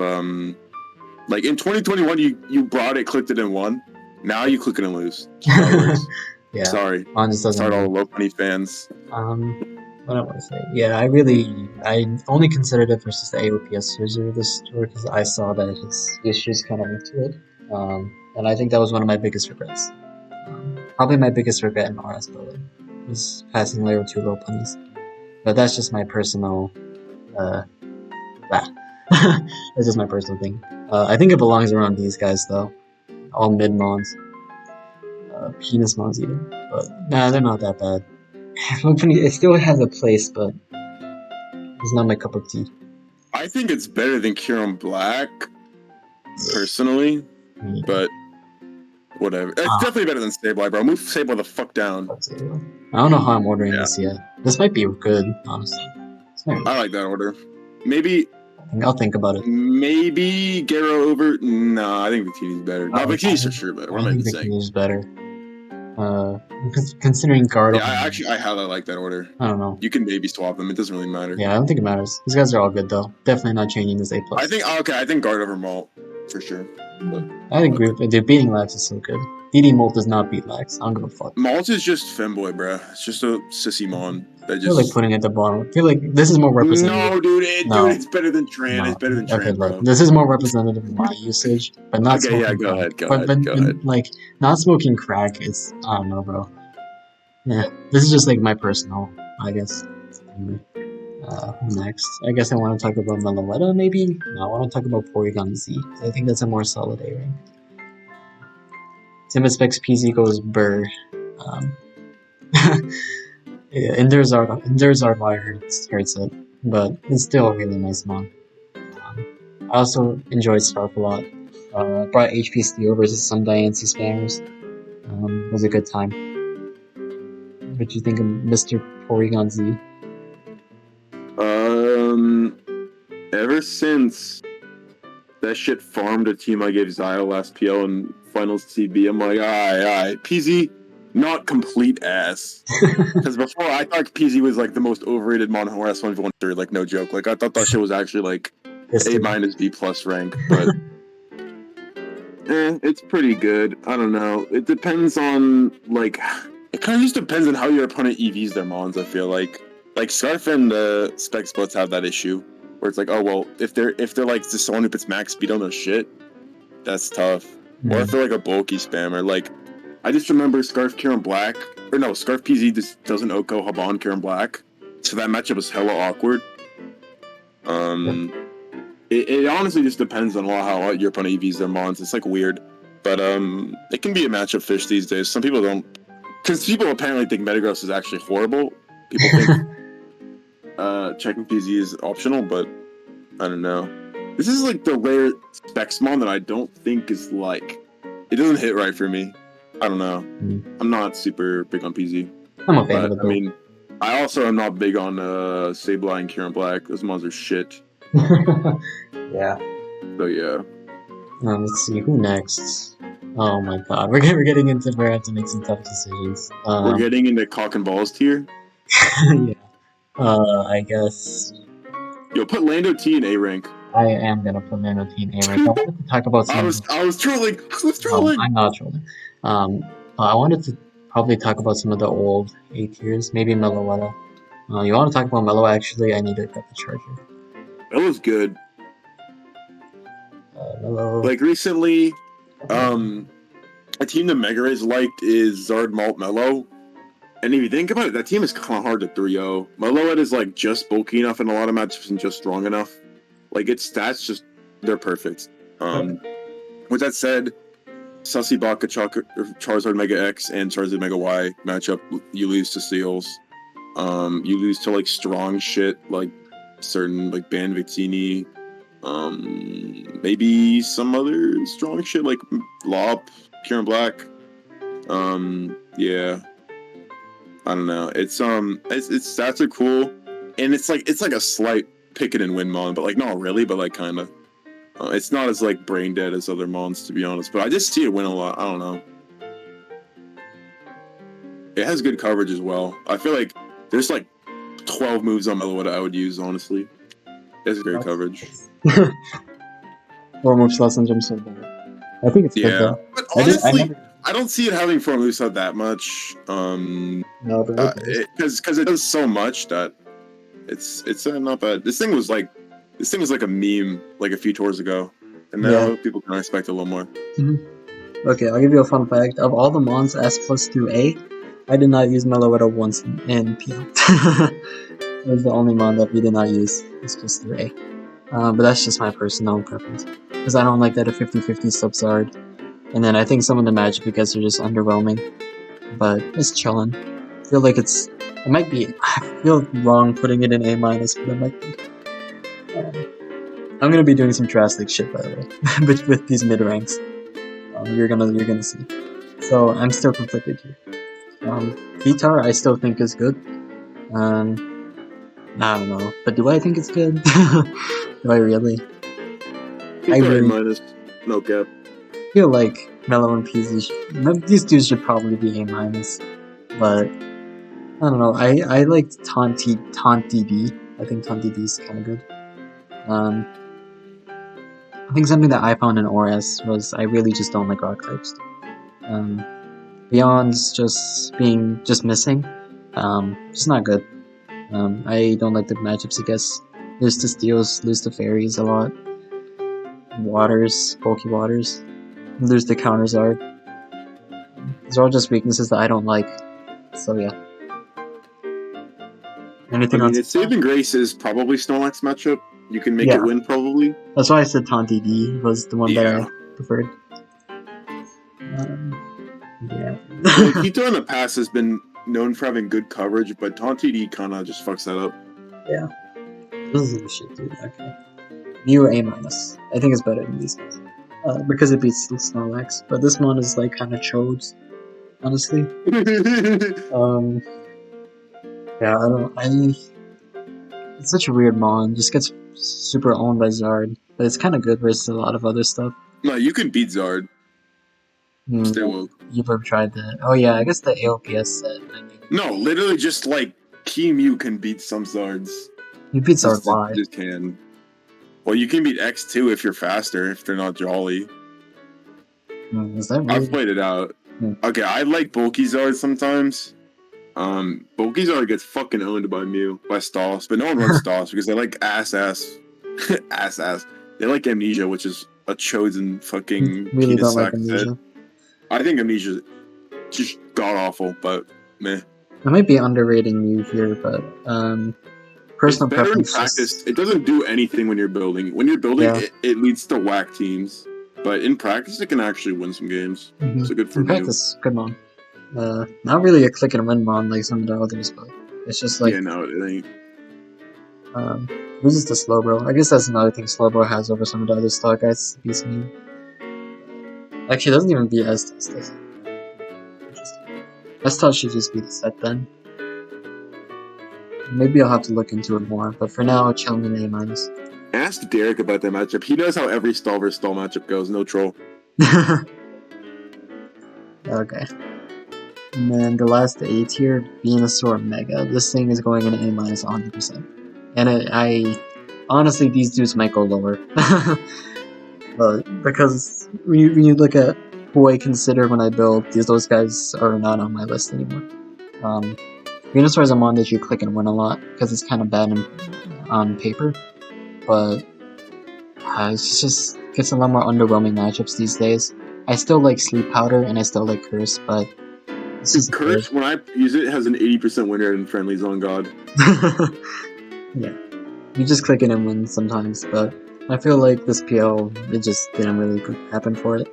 like in 2021 you brought it, clicked it, and won. Now you click it and lose. That's how it works. Yeah. Sorry. Mine just doesn't. Sorry to all the low money fans. What I want to say? Yeah, I only considered it versus the AOPS user this tour because I saw that his issues kind of into it. And I think that was one of my biggest regrets. Probably my biggest regret in RS building was passing layer 2 low punies. But that's just my personal, that's just my personal thing. I think it belongs around these guys though. All mid mons. Penis mons even. But nah, they're not that bad. It still has a place, but it's not my cup of tea. I think it's better than Kieran Black, personally, but whatever. It's definitely better than Sableye, bro. Move Sableye the fuck down. I don't know how I'm ordering this yet. This might be good, honestly. I like that order. Maybe. I'll think about it. Maybe Garo over. No, I think Victini's better. No, Victini's for sure better. What am I even saying? Victini's better. Considering guard. Yeah, I highly like that order. I don't know. You can maybe swap them. It doesn't really matter. Yeah, I don't think it matters. These guys are all good though. Definitely not changing this A+. I think guard over Malt for sure. But, I agree. Dude, beating Lax is so good. Beating Malt does not beat Lax. I don't give a fuck. Malt is just femboy, bro. It's just a sissy mon. I feel like putting it at the bottom. I feel like this is more representative. No, dude, it's better than Tran. No. It's better than Tran, okay, bro. Look, this is more representative of my usage, but not okay, smoking yeah, go crack. ahead, go ahead. Like, not smoking crack is, I don't know, bro. Yeah, this is just like my personal, I guess. Anyway, next? I guess I want to talk about Meloetta, maybe? No, I want to talk about Porygon Z, because I think that's a more solid A rank. Timid Specs PZ goes Burr. Yeah, Endurzard why hurts it, but it's still a really nice mon. I also enjoyed Scarf a lot. Brought HP Steel versus some Diancie spammers. Was a good time. What do you think of Mr. Porygon Z? Ever since that shit farmed a team I gave Zio last PL and Finals TB, I'm like, alright, PZ, not complete ass. Because before, I thought PZ was like the most overrated mon in RS 1v1, like no joke. Like I thought that shit was actually like A- B+ rank, but it's pretty good. I don't know. It depends on like, it kind of just depends on how your opponent EVs their mons. I feel like Scarf and Specs both have that issue where it's like, oh well, if they're like just someone who puts max speed on their shit, that's tough. Or if they're like a bulky spammer, like I just remember Scarf Kieran Black, or no, Scarf PZ just doesn't Oko Haban Kieran Black, so that matchup was hella awkward. It honestly just depends on how your opponent EVs their mons. It's like weird, but it can be a matchup fish these days. Some people don't, because people apparently think Metagross is actually horrible. People think checking PZ is optional, but I don't know. This is like the rare Specs mon that I don't think is like, it doesn't hit right for me. I don't know. I'm not super big on PZ. I'm a fan of it. I mean, I also am not big on Sableye and Kieran Black. Those mons are shit. Yeah. So yeah. Let's see who next. Oh my god, we're getting into where I have to make some tough decisions. We're getting into cock and balls tier. Yeah. I guess. Yo, put Lando T in A rank. I am gonna put Lando T in A rank. I wanted to talk about some. I was trolling. I'm not trolling. I wanted to probably talk about some of the old A tiers, maybe Meloetta. You want to talk about Melo? Actually, I need to get the charger. Melo's good. Melo. Like recently, a team that Mega Rays liked is Zard Malt Melo. And if you think about it, that team is kind of hard to 3-0. Meloetta is like just bulky enough in a lot of matchups and just strong enough. Like its stats they're perfect. With that said, Sussy Baka Charizard Mega X and Charizard Mega Y matchup, you lose to Seals. You lose to like strong shit like certain like Ban Victini. Maybe some other strong shit like Lop, Kieran Black. Yeah. I don't know. Its stats are cool, and it's like a slight pick it and win mon, but like not really, but like kind of. It's not as like brain dead as other mons, to be honest. But I just see it win a lot. I don't know. It has good coverage as well. I feel like there's like 12 moves on Meloetta I would use, honestly. It's great coverage. Four moves less than jump so bad. I think it's good Yeah, though. but honestly, never... I don't see it having four moves that much. No, but because it does so much that it's not bad. This thing was like a meme like a few tours ago, and now people can expect a little more. Okay, I'll give you a fun fact. Of all the mons S plus through A, I did not use Meloetta once in PL. It was the only mon that we did not use. It's just through A. But that's just my personal preference. Because I don't like that a 50-50 sub-Zard. And then I think some of the magic because are just underwhelming. But it's chillin'. I feel like it might be... I feel wrong putting it in A-, but it might be. I'm gonna be doing some drastic shit, by the way, with these mid-ranks. You're gonna see. So I'm still conflicted here. Vitar I still think is good. I don't know, but do I think it's good? Do I really? I really minus, no cap. I feel like Mellow and PZ these dudes should probably be A-, but I don't know. I like Taunt DB. I think Taunt DB is kind of good. I think something that I found in oras was I really just don't like rock types. Beyond's just missing. It's not good. I don't like the matchups, I guess. Lose to steals, lose to fairies a lot. Waters, bulky waters. Lose to counters art. These are all just weaknesses that I don't like. So yeah. Anything else? Its saving grace is probably Snorlax matchup. You can make it win probably. That's why I said Taunt DD was the one that I preferred. Yeah. Hito in the past has been known for having good coverage, but Taunt DD kind of just fucks that up. Yeah. This is the shit, dude. Okay. Mew A-. I think it's better than these guys. Because it beats Snorlax. But this one is like kind of chodes, honestly. Yeah, it's such a weird mon. Just gets super owned by Zard. But it's kind of good versus a lot of other stuff. No, you can beat Zard. Stay woke. You've ever tried that? Oh yeah, I guess the ALPS set. No, literally just like Key Mew can beat some Zards. You beat Zard Y. Just can. Well, you can beat X2 if you're faster, if they're not jolly. Is that really? I've played it out. Okay, I like bulky Zard sometimes. Bulky Zard gets fucking owned by Mew, by Stoss, but no one runs Stoss because they like ass. They like Amnesia, which is a chosen fucking really don't like Amnesia. Set. I think Amnesia just god awful, but meh. I might be underrating Mew here, but personal preference. In practice, it doesn't do anything when you're building. When you're building, it leads to whack teams. But in practice, it can actually win some games. So good for in practice, good mon. Not really a click and win mon like some of the others, but it's just like no, it ain't. Loses to Slowbro. I guess that's another thing Slowbro has over some of the other stock guys. Beats me. Actually, it doesn't even beat S-Touch, does it? Interesting. S-Touch should just be the set then. Maybe I'll have to look into it more, but for now, chilling in A-. Ask Derek about that matchup. He knows how every stall versus stall matchup goes. No troll. Okay. And then the last A tier, Venusaur Mega. This thing is going in A- 100%. And I honestly, these dudes might go lower. But because when you look at who I consider when I build, those guys are not on my list anymore. Venusaur is a mon that you click and win a lot because it's kind of bad on paper, but it just gets a lot more underwhelming matchups these days. I still like Sleep Powder and I still like Curse, but this is Curse, when I use it, has an 80% win rate in Friendly Zone God. Yeah, you just click it and win sometimes, but I feel like this PL, it just didn't really happen for it.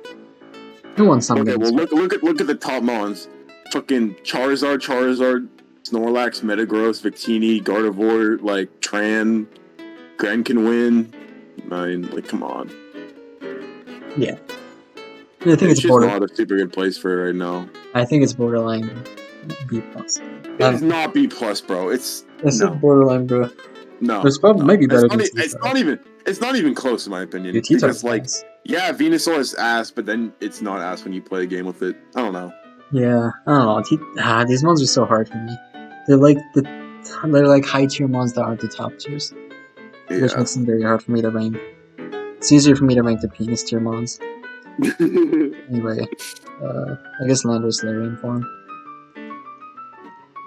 Who won some games? Well, look at the top mons. Fucking Charizard, Snorlax, Metagross, Victini, Gardevoir, like Tran, Gren can win. I mean, like, come on. Yeah. I think it's not a super good place for it right now. I think it's borderline B+. It's not B+, bro. It's borderline, bro. No. It's probably maybe better than it's not even close in my opinion. Dude, because Venusaur is ass, but then it's not ass when you play a game with it. I don't know. Yeah, I don't know. These mons are so hard for me. They're like high tier mons that aren't the top tiers. which Yeah. makes them very hard for me to rank. It's easier for me to rank the penis tier mons. Anyway, I guess Lando's Larian form,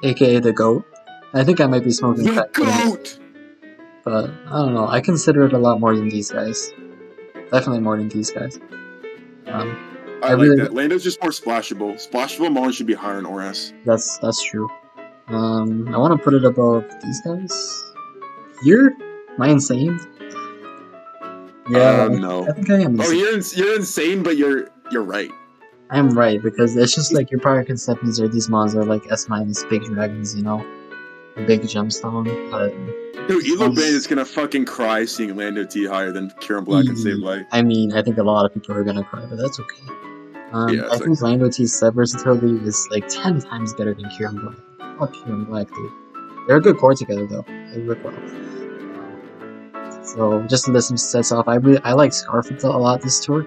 aka the GOAT. I think I might be smoking The crack putting it, goat. but I don't know. I consider it a lot more than these guys. Definitely more than these guys. I like really that. Lando's just more splashable. Splashable Mon should be higher in ORAS. that's true. I want to put it above these guys. Here? Am I insane? Yeah, No. I think I am Oh, insane. you're insane, but you're right. I am right because it's just like your prior conceptions are these mons are like S minus big dragons, you know, big gemstone. But Dude, these Elo mons, Bandit's gonna fucking cry seeing Lando T higher than Kieran Black and Save Light. I mean, I think a lot of people are gonna cry, but that's okay. Yeah, I it's think like Lando T's set versatility is like 10 times better than Kieran Black. Fuck Kieran Black, dude. They're a good core together though. They work well. So just to list some sets off, I like Scarf a lot this tour.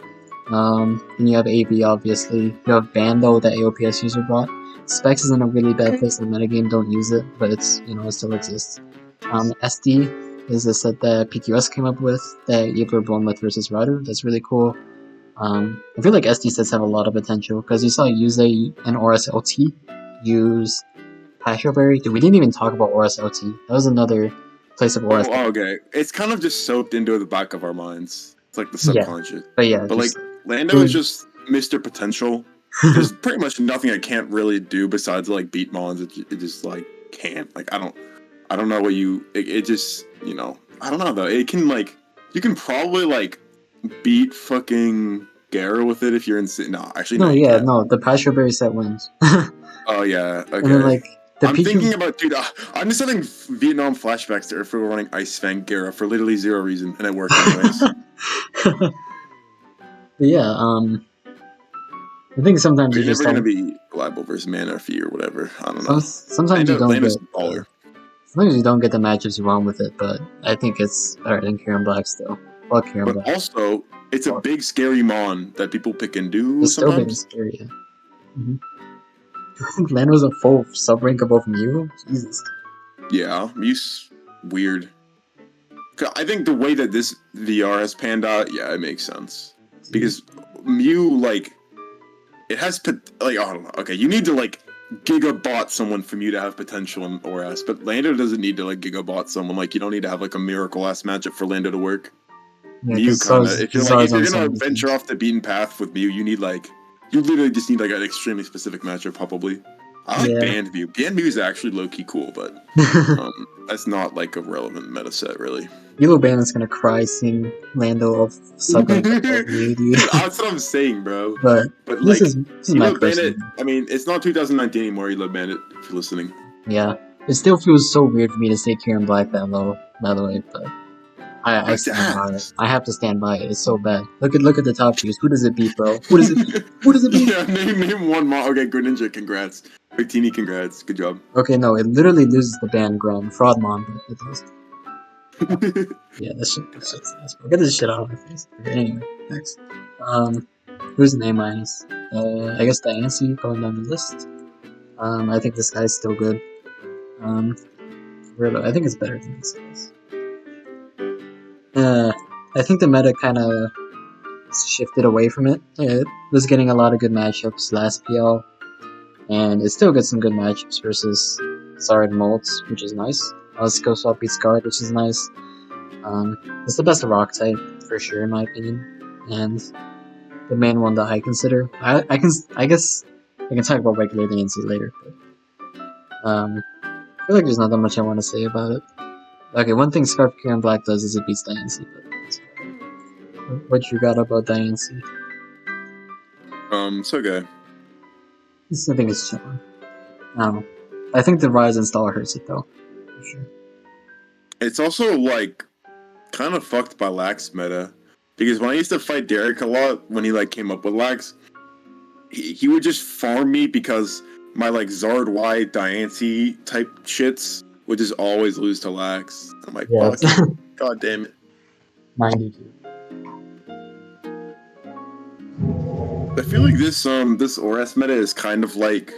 Then you have AB obviously. You have Bando that AOPS user brought. Specs is in a really bad place in the metagame, don't use it, but it's it still exists. SD is a set that PQS came up with that you were born with versus Rider. That's really cool. I feel like SD sets have a lot of potential because you saw Yuze and Oras LT use Passioberry. Dude, we didn't even talk about Oras LT. That was another place of Oras. oh, okay. It's kind of just soaked into the back of our minds. It's like the Yeah, subconscious. but yeah, But like just Lando is just Mr. Potential. There's pretty much nothing I can't really do besides like beat mons. It just like can't. Like I don't know what you. It just I don't know though. It can like you can probably like beat fucking Garo with it if you're in. No, actually no, you can't. no, the Passioberry set wins. Oh yeah, okay. And then like the I'm Pichu. thinking about, dude. I'm just having Vietnam flashbacks to if we were running Ice Fang Gera for literally zero reason, and it worked anyways. Yeah, I think sometimes You're you just never gonna don't. be reliable versus Mana Fee or whatever. I don't know. Sometimes you don't Lando's get. baller. Sometimes you don't get the matchups you want with it, but I think it's better than Kieran Black still. Fuck Kieran But Black. also, it's a big scary mon that people pick and do It's still big and sometimes. scary. Yeah. I think Lando's a full sub rank above Mew. Jesus. Yeah, Mew's weird. I think the way that this VR has panned out, yeah, it makes sense. Because Mew, like, it has I don't know. Okay, you need to like gigabot someone for you to have potential in ORAS, but Lando doesn't need to like gigabot someone. Like, you don't need to have like a miracle ass matchup for Lando to work. Yeah, Mew kind of. If you're on gonna venture off the beaten path with Mew, you literally just need like an extremely specific matchup. Probably. I like Band Mew. Band Mew is actually low key cool, but that's not like a relevant meta set really. Yellow Bandit's gonna cry seeing Lando of sub rank above Mew, dude. That's what I'm saying, bro. But like, this is my Elo Bandit. personal. I mean, it's not 2019 anymore. Elo Bandit, if you're listening. Yeah, it still feels so weird for me to say Kieran Black that low, by the way, but I stand by it. I have to stand by it. It's so bad. Look at the top tiers. Who does it beat, bro? Who does it beat? Who does it beat? Yeah, name one mon. Okay, good ninja. Congrats. Victini, congrats. Good job. Okay, no, it literally loses the ban Grom. Fraud Mon, but it does. Yeah, this shit's nice, bro. Get this shit out of my face. Okay, anyway, next. Who's an A minus? I guess Diancie going down the list. I think this guy's still good. I think it's better than this guy's. I think the meta kind of shifted away from it. It was getting a lot of good matchups last PL, and it still gets some good matchups versus Zard Molds, which is nice. Skill Swap beats Guard, which is nice. It's the best rock type for sure, in my opinion, and the main one that I consider. I guess I can talk about regular Diancie later, but I feel like there's not that much I want to say about it. Okay, one thing Scarf Kieran Black does is it beats Diancie, but what you got about Diancie? It's okay. I think it's chilling. I don't know. I think the Rise install hurts it though, for sure. It's also like kind of fucked by Lax meta. Because when I used to fight Derek a lot, when he like came up with Lax, he would just farm me because my like Zard Y Diancie type shits would just always lose to Lax. I'm like, Yeah, fuck, god damn it. Mind you, dude. I feel like this ORAS meta is kind of like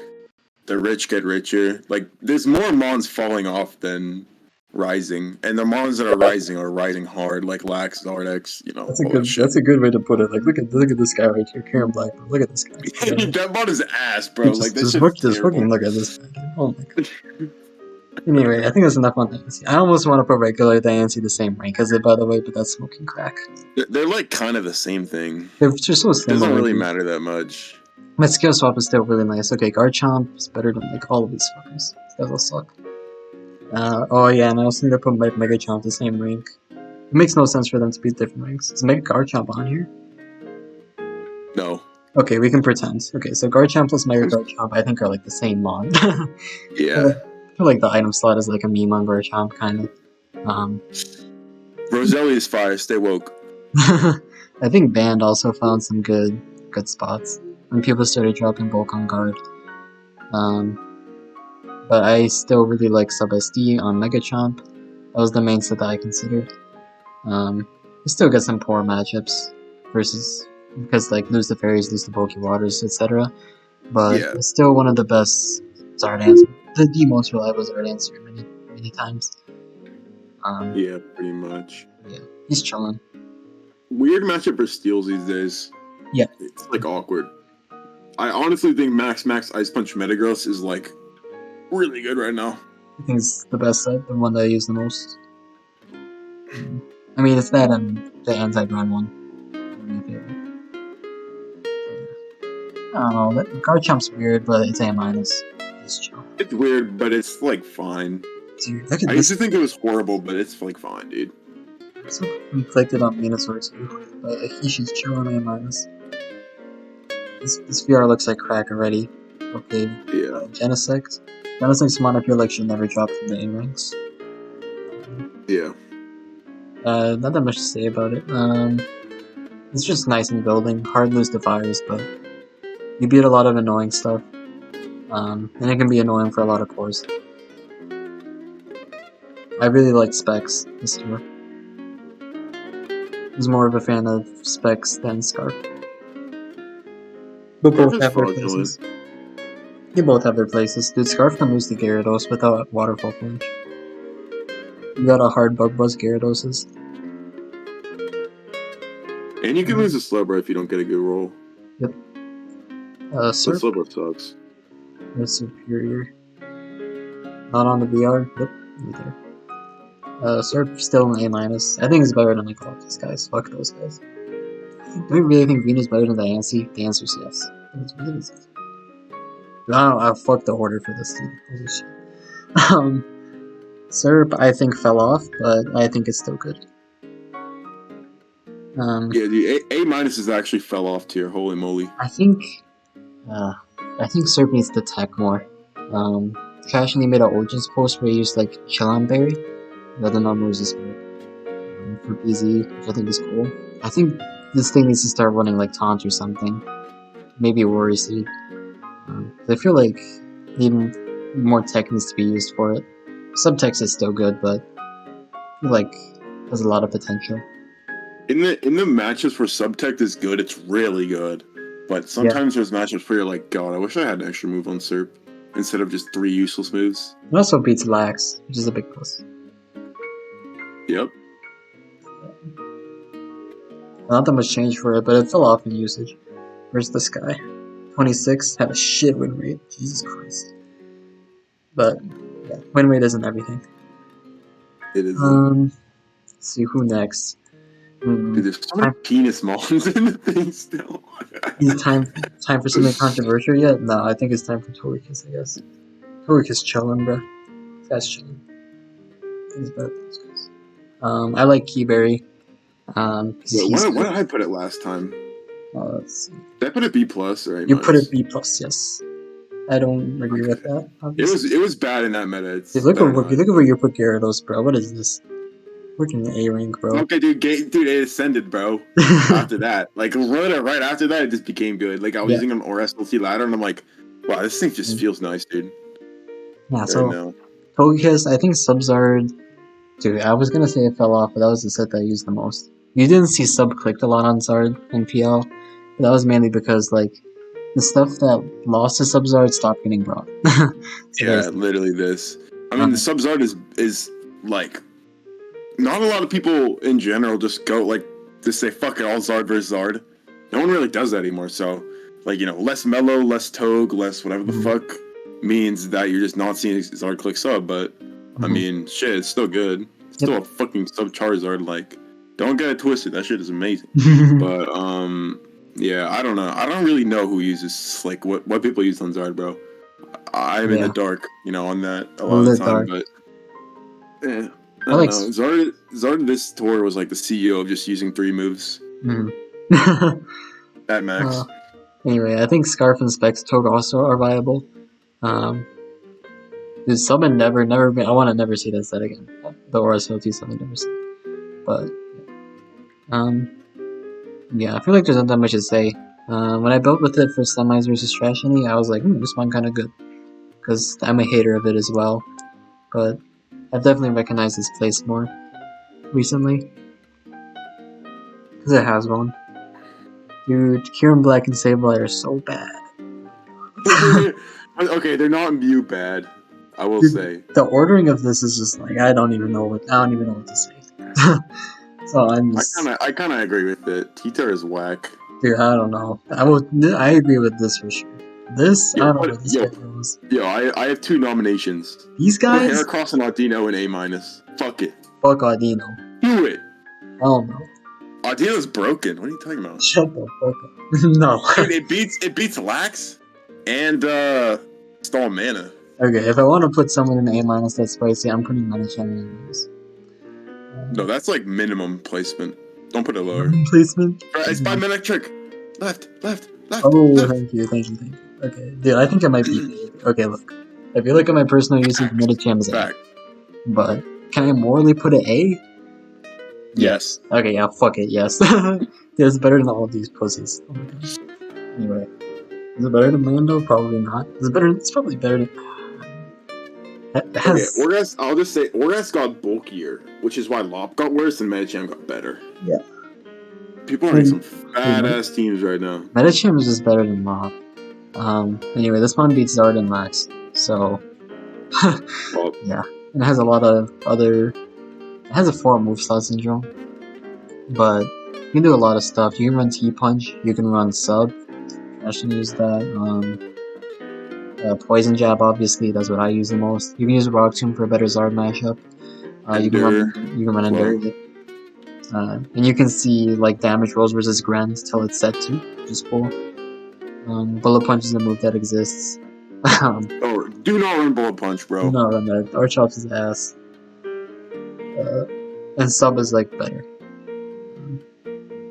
the rich get richer. Like there's more mons falling off than rising, and the mons that are rising hard, like Lax, Zardex, you know, That's a all that good. shit. That's a good way to put it. Like, look at this guy right here, Karen Black. Bro. Look at this guy. That mod is ass, bro. Like that shit's Just terrible. fucking look at this guy. Oh my god. Anyway, I think that's enough on Diancie. I almost want to put regular Diancie the same rank as it, by the way, but that's smoking crack. They're like kind of the same thing. They're just so It similar. doesn't really matter that much. My skill swap is still really nice. Okay, Garchomp is better than like all of these fuckers. That'll suck. Oh yeah, and I also need to put my Mega Chomp the same rank. It makes no sense for them to be different ranks. Is Mega Garchomp on here? No. Okay, we can pretend. Okay, so Garchomp plus Mega Garchomp I think are like the same mon. Yeah. I feel like the item slot is like a meme on Garchomp, kind of. Roselli is fire. Stay woke. I think Band also found some good spots when people started dropping bulk on guard. But I still really like Sub SD on Mega Chomp. That was the main set that I considered. You still get some poor matchups versus because like lose the fairies, lose the Poke Waters, etc. But Yeah. it's still one of the best Zard answers. The most reliable Zard answer many times. Yeah, pretty much. Yeah, he's chilling. Weird matchup for steals these days. Yeah. It's like awkward. I honestly think Max Ice Punch Metagross is like really good right now. I think it's the best set, the one that I use the most. I mean, it's that and the anti-grind one. My favorite. I don't know, that Garchomp's weird, but it's A-. It's chill. It's weird, but it's like fine. Dude, look at I this. used to think it was horrible, but it's like fine, dude. I'm so conflicted on Venusaur too. But he should chill on A-. This VR looks like crack already. Okay, Yeah. Genesect. Genesect's mon I feel like should never drop from the A ranks. Yeah. Not that much to say about it. It's just nice in building. Hard lose to fires, but you beat a lot of annoying stuff. And it can be annoying for a lot of cores. I really like Specs this year. I was more of a fan of Specs than Scarf. But both have their places. They both have their places. Dude, Scarf can lose to Gyarados without Waterfall Flinch. You got a hard Bug Buzz Gyaradoses. And you can lose a Slowbro if you don't get a good roll. Yep. The Surf, Slowbro sucks. that's superior. Not on the VR. Yep, right there. Surf still an A-. I think it's better than like all these guys. Fuck those guys. Do we really think Venus better than Diancie? The answer is yes. I fucked the order for this dude. Holy shit. Serp I think fell off, but I think it's still good. Yeah, the A- is actually fell off tier. Holy moly. I think Serp needs to tech more. Cash and he made an Origins post where he used like Chillon Berry, rather than normal resistance for BZ, which I think is cool. I think this thing needs to start running like Taunt or something. Maybe Worry Seed. I feel like even more tech needs to be used for it. Subtext is still good, but I feel like has a lot of potential. In the matchups where Subtech is good, it's really good. But sometimes there's matchups where you're like, God, I wish I had an extra move on Serp instead of just 3 useless moves. It also beats Lax, which is a big plus. Yep. Not that much change for it, but it fell off in usage. Where's this guy? 26 had a shit win rate. Jesus Christ. But yeah, win rate isn't everything. It is. Let's see who next. Dude, there's so many penis mons in the thing still. Is it time for something controversial yet? No, I think it's time for Toricus, I guess. Toricus chillin', bro. This guy's chillin'. He's better than these guys. I like Keyberry. Wait, why did I put it last time? Let's see. Did I put it B plus or A-? You put it B plus, yes. I don't agree with that. Obviously. It was bad in that meta. Dude, look at where you put Gyarados, bro. What is this? Freaking A rank, bro. Okay, dude, it ascended, bro. After that, like right after that, it just became good. Like I was using an oras ladder, and I'm like, wow, this thing just feels nice, dude. Yeah, so Togekiss, I think Subzard. Dude, I was gonna say it fell off, but that was the set that I used the most. You didn't see Sub clicked a lot on Zard and PL, but that was mainly because like the stuff that lost to Subzard stopped getting brought. Yeah, literally this. I mean, the Subzard is like, not a lot of people in general just go, like, just say, fuck it, all Zard versus Zard. No one really does that anymore, so, like, less mellow, less Togue, less whatever the fuck means that you're just not seeing Zard click sub, but, I mean, shit, it's still good. It's still a fucking sub Charizard, like, don't get it twisted, that shit is amazing. But, yeah, I don't know. I don't really know who uses, like, what people use on Zard, bro. I'm in the dark, on that a lot of the time, but yeah, I don't know. Zard this tour was like the CEO of just using 3 moves at max. Anyway, I think Scarf and Specs Togue also are viable. There's Summon never been. I want to never see that set again. The Aura Filthy Summon never see. But yeah, I feel like there's not that much to say. When I built with it for semis versus Trashany, I was like, this one kind of good. Because I'm a hater of it as well. But I've definitely recognized its place more recently. Because it has one. Dude, Kieran Black and Sableye are so bad. Okay, they're not Mew bad, I will say. The ordering of this is just like, I don't even know what to say. So I'm just... I kind of agree with it. T-Tar is whack. Dude, I don't know. I agree with this for sure. This, I don't know what this goes. Yo, I have 2 nominations. These guys? Heracross and Audino in A-. Fuck it. Fuck Audino. Do it. Hell no. Audino's broken. What are you talking about? Shut the fuck up. No. Dude, it beats Lax and Stall Mana. Okay, if I want to put someone in A- that's spicy, I'm putting Medicham in A-. No, that's like minimum placement. Don't put it lower. Placement? It's by Medic Trick. Left. Oh, left. thank you. Okay, dude, I think it might be... Okay, look. I feel like in my personal usage, Medicham is A. But, can I morally put it A? Yes. Okay, yeah, fuck it, yes. It's better than all of these pussies. Oh my god. Anyway. Is it better than Mando? Probably not. It's probably better than... Okay, I'll just say, Oras got bulkier, which is why Lop got worse and Medicham got better. Yeah. People are making some badass teams right now. Medicham is just better than Lop. Anyway, this one beats Zard and Max, so... yeah. It has a lot of other... It has a 4 moveslot syndrome, but you can do a lot of stuff. You can run T-Punch, you can run Sub. I should use that. Poison Jab, obviously, that's what I use the most. You can use Rock Tomb for a better Zard mashup. You can run Endure. And you can see like damage rolls versus Grand till it's set to, which is cool. Bullet Punch is a move that exists. Do not run Bullet Punch, bro. Do not run that. Archops is ass. And Sub is like better.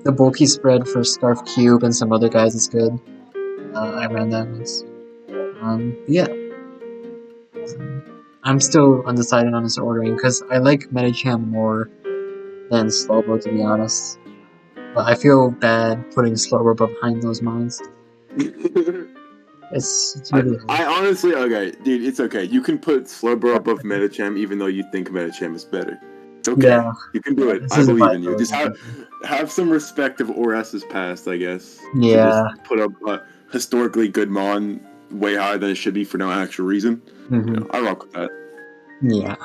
The bulky spread for Scarf Cube and some other guys is good. I ran that once. Yeah. I'm still undecided on this ordering because I like Medicham more than Slowbro, to be honest. But I feel bad putting Slowbro behind those mines. It's really hard. I honestly, okay, dude, it's okay. You can put Slowbro above Medicham even though you think Medicham is better. It's okay. Yeah. You can do it. I believe in you. Just have some respect of Oras's past, I guess. Yeah. Just put up a historically good Mon way higher than it should be for no actual reason. I rock with that. Yeah.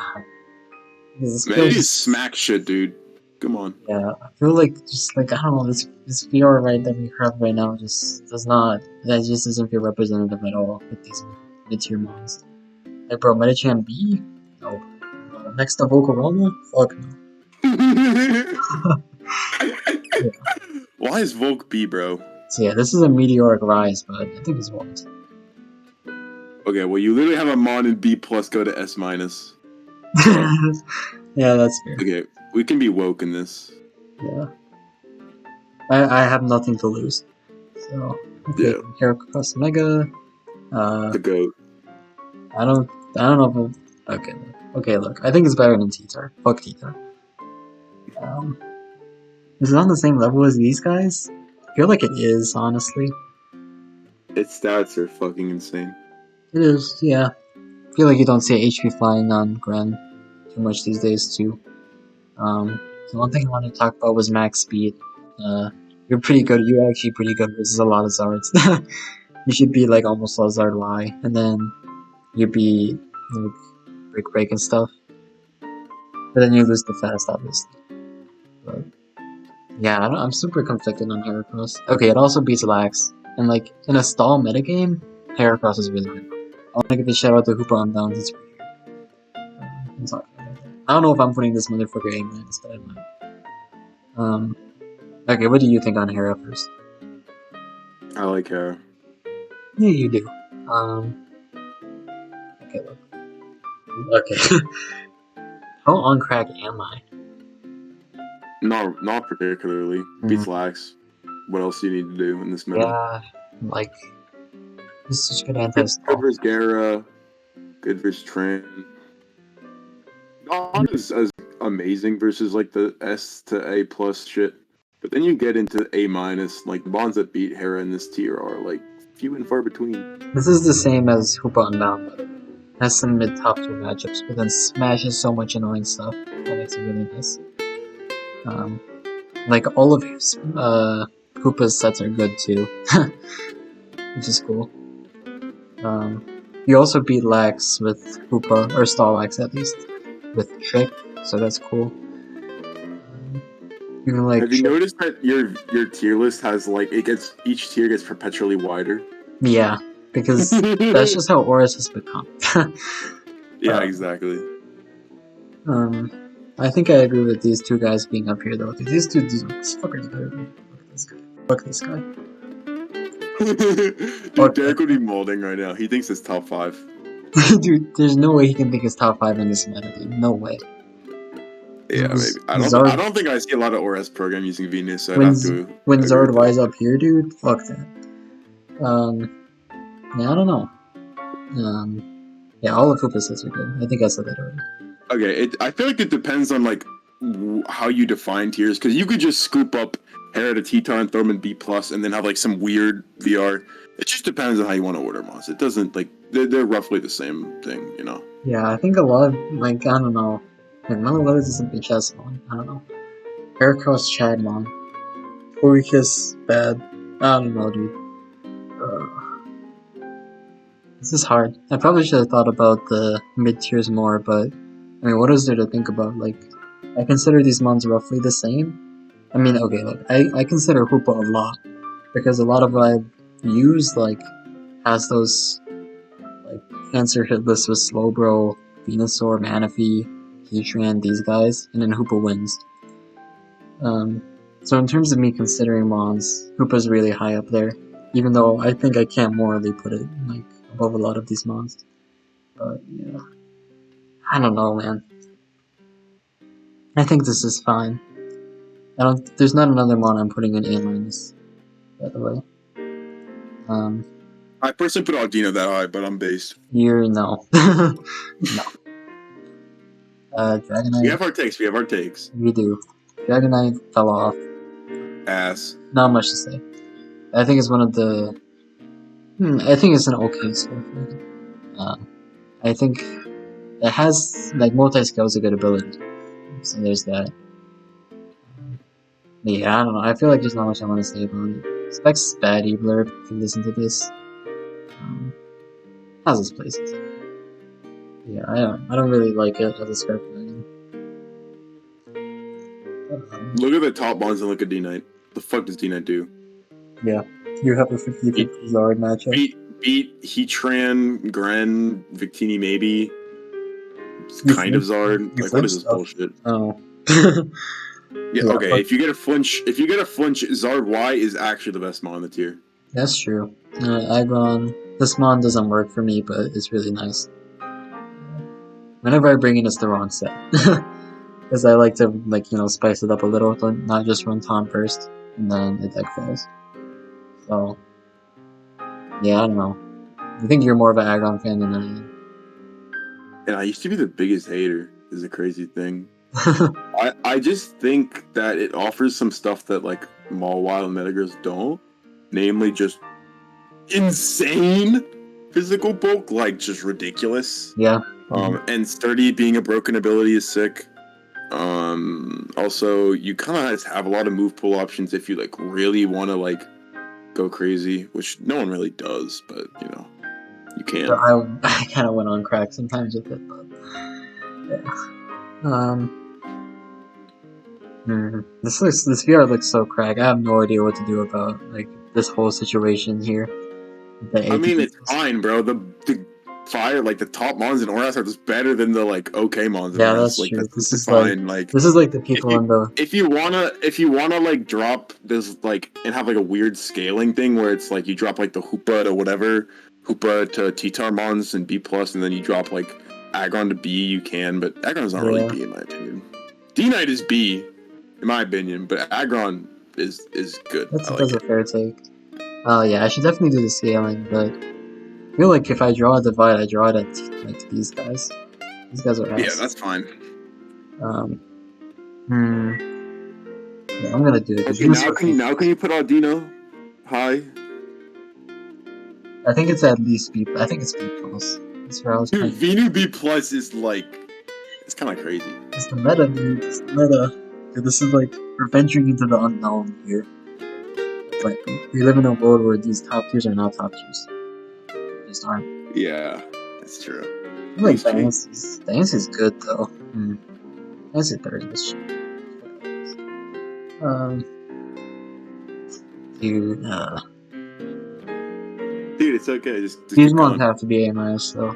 Maybe smack shit, dude. Come on. Yeah, I feel like I don't know, this VR that we have right now just doesn't feel representative at all with these mid-tier mons. Like, bro, Medicham B? No. Next to Volcarona? Fuck no. Yeah. Why is Volk B, bro? So yeah, this is a meteoric rise, but I think it's warped. Okay, well, you literally have a Mon in B plus go to S minus. Yeah, that's fair. Okay, we can be woke in this. Yeah. I have nothing to lose. So, okay, yeah. Heracross Mega. The GOAT. I don't know if okay, look. I think it's better than T-Tar. Fuck T-Tar. Is it on the same level as these guys? I feel like it is, honestly. Its stats are fucking insane. It is, yeah. I feel like you don't see HP flying on Gran too much these days, too. So one thing I wanted to talk about was max speed. You're pretty good. You're actually pretty good versus a lot of Zards. You should be like almost all Zard Y, and then you'd be like Break and stuff. But then you lose the fast, obviously. But yeah, I'm super conflicted on Heracross. Okay, it also beats Lax. And like, in a stall metagame, Heracross is really good. I want to give a shout out to Hoopa on Downs. It's pretty good. I'm talking about that. I don't know if I'm putting this motherfucker A minus, but I might. Okay, what do you think on Hera first? I like Hera. Yeah, you do. Okay, look. Okay. How on crack am I? Not particularly. Beats lax. What else do you need to do in this meta? Yeah, like, this is such good Good anti-stall. versus Gara. Good versus Tran. Not as amazing versus like the S to A plus shit. But then you get into A minus. Like the bonds that beat Hera in this tier are like few and far between. This is the same as Hoopa Unbound, by the way. Has some mid-top tier matchups, but then smashes so much annoying stuff. That makes it really nice. Like, all of his, Hoopa's sets are good too. Which is cool. You also beat Lax with Hoopa, or Stall Lax at least, with Trick, so that's cool. Even like Have you noticed that your tier list has like each tier gets perpetually wider? Yeah, because that's just how Oras has become. Yeah, exactly. I think I agree with these two guys being up here though. These two fuckers better than fuck this guy. Dude, Derek would be molding right now. He thinks it's top 5. Dude, there's no way he can think it's top 5 in this meta, dude. No way. Yeah, maybe. I don't think I see a lot of ORS program using Venus, so I'd have to. When Zard Y's up here, dude, fuck that. Yeah, I don't know. Yeah, all of Hoopa's sets are good. I think I said that already. Okay, I feel like it depends on like how you define tiers, because you could just scoop up Hera to Teton, throw them in B+, and then have like some weird VR. It just depends on how you want to order mods. It doesn't like they're roughly the same thing, you know. Yeah, I think a lot of like I don't know. Like Mellow is a bitch ass one. I don't know. Heracross Chadmon. Toricus bad. I don't know, dude. This is hard. I probably should have thought about the mid tiers more, but I mean, what is there to think about? Like, I consider these mons roughly the same. I mean, okay, look, I consider Hoopa a lot because a lot of what I've used like has those like cancer hit lists with Slowbro, Venusaur, Manaphy, Heatran, these guys, and then Hoopa wins. So in terms of me considering mons, Hoopa's really high up there, even though I think I can't morally put it like above a lot of these mons. But yeah, I don't know, man. I think this is fine. There's not another mon I'm putting in A-, by the way. I personally put Audino that high, but I'm based. You're no. No. Dragonite. We have our takes. We do. Dragonite fell off. Ass. Not much to say. I think it's one of the. I think it's an okay score for it. I think it has like multi-scale is a good ability, so there's that. Yeah, I don't know. I feel like there's not much I want to say about it. Specs bad, Blurb, if you listen to this. How's this place? Yeah, I don't really like it as a script. Look at the top bonds and look at D-Knight. The fuck does D-Knight do? Yeah, you have a 50-50 Zard matchup. Beat Heatran, Gren, Victini maybe. It's kind of Zard. Like what is this bullshit? Oh. Yeah, okay. If you get a flinch, Zard Y is actually the best mon on the tier. That's true. Aggron. This mon doesn't work for me, but it's really nice. Whenever I bring in, it's the wrong set. Because I like to, like, you know, spice it up a little, not just run Tom first, and then the deck fails. So, yeah, I don't know. I think you're more of an Aggron fan than I am. And I used to be the biggest hater, is a crazy thing. I just think that it offers some stuff that, like, Mawile and Metagross don't. Namely, just insane physical bulk, like, just ridiculous. Yeah. And Sturdy being a broken ability is sick. Also, you kind of have a lot of move pool options if you like really want to like go crazy, which no one really does, but you know, you can. So I kind of went on crack sometimes with it, but yeah. This VR looks so crack. I have no idea what to do about like this whole situation here. The I mean, ATV. it's fine, bro. The fire, like the top mons in Oras are just better than the like okay mons in Yeah, Oras. that's Like true. that's fine. Like This is like the if people you in the if you wanna like drop this like and have like a weird scaling thing where it's like you drop like the Hoopa to whatever, Hoopa to T-Tar mons and B plus, and then you drop like Aggron to B, you can, but Aggron's not really yeah. B in my opinion. D-Knight is B, in my opinion, but Aggron is good. I like That's a it. fair take. Yeah, I should definitely do the scaling, but I feel like if I draw a divide, I draw it at like these guys. These guys are Yeah, ass. that's fine. Um, hmm. Yeah, I'm gonna do it because Okay, now can you put Audino high? I think it's at least B. I think it's B plus. That's where I was Dude, playing. Venu B plus is like it's kind of crazy. It's the meta, dude. It's the meta. Dude, this is like we're venturing into the unknown here. Like we live in a world where these top tiers are not top tiers. They just aren't. Yeah, that's true. I feel like He's cheap. Dance is good though. Dance is better than this shit. Um, dude, Dude, it's okay. Just these keep ones going. have to be A minus though.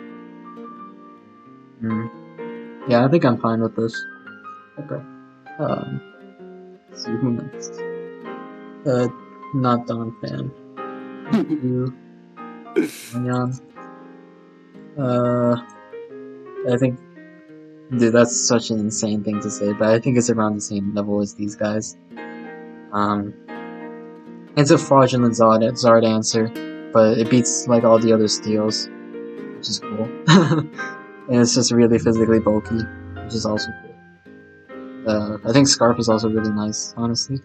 Yeah, I think I'm fine with this. Okay. Let's see who next. Not Don fan. You, Yan. I think, dude, that's such an insane thing to say, but I think it's around the same level as these guys. It's a fraudulent Zard answer, but it beats like all the other steals, which is cool. And it's just really physically bulky, which is also cool. I think Scarf is also really nice, honestly.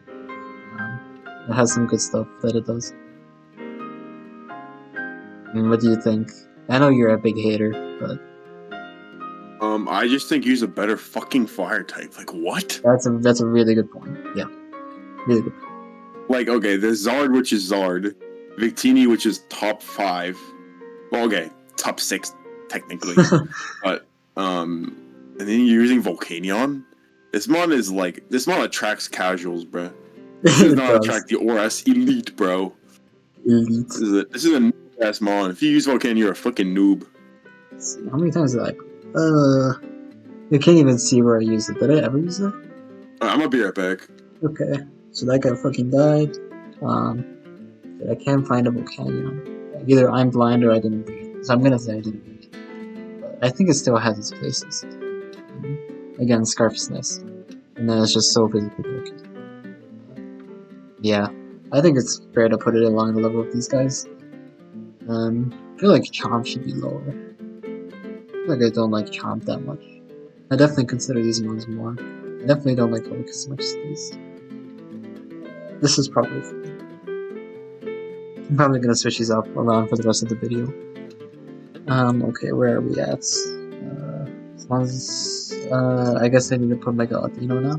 It has some good stuff that it does. I mean, what do you think? I know you're a big hater, but I just think he's a better fucking fire type. Like what? that's a really good point. Yeah, really good. Like okay, there's Zard, which is Zard, Victini, which is top 5. Well, okay, top 6 technically, but and then you're using Volcanion. This mon attracts casuals, bro. This does It not does. attract the Oras elite, bro. Elite. This is a noob ass mon. If you use Volcanion, you're a fucking noob. Let's see, how many times did I? I can't even see where I used it. Did I ever use it? I'm gonna be right back. Okay, so that guy fucking died. I can't find a Volcanion. Either I'm blind or I didn't read it. So I'm gonna say I didn't read it. But I think it still has its places. Again, Scarf is nice. And then it's just so physically broken. Yeah, I think it's fair to put it along the level of these guys. I feel like Chomp should be lower. I feel like I don't like Chomp that much. I definitely consider these ones more. I definitely don't like Hulk as much as these. This is probably fine. I'm probably gonna switch these up around for the rest of the video. Okay, where are we at? As long as, I guess I need to put Mega Latino now.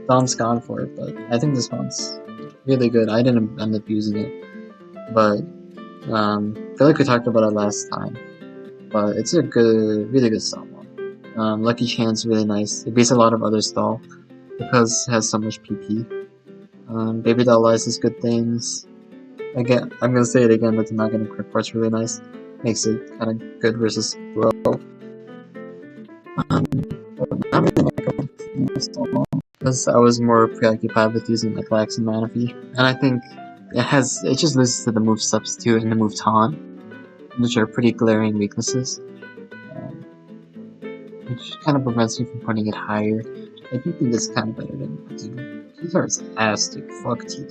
Dom's gone for it, but I think this one's really good. I didn't end up using it, but I feel like we talked about it last time. But it's a good, really good stall one. Lucky Chan's really nice. It beats a lot of other stall because it has so much PP. Baby Doll Lies is good things. Again, I'm gonna say it again, but I'm not gonna quick part's really nice. Makes it kind of good versus Bro. I'm really not going to use so long because I was more preoccupied with using like Lax and Manaphy, and I think it just loses to the move Substitute and the move Taunt, which are pretty glaring weaknesses, which kind of prevents me from putting it higher. I do think it's kind of better than T2. T2 is ass, dude. Fuck T2.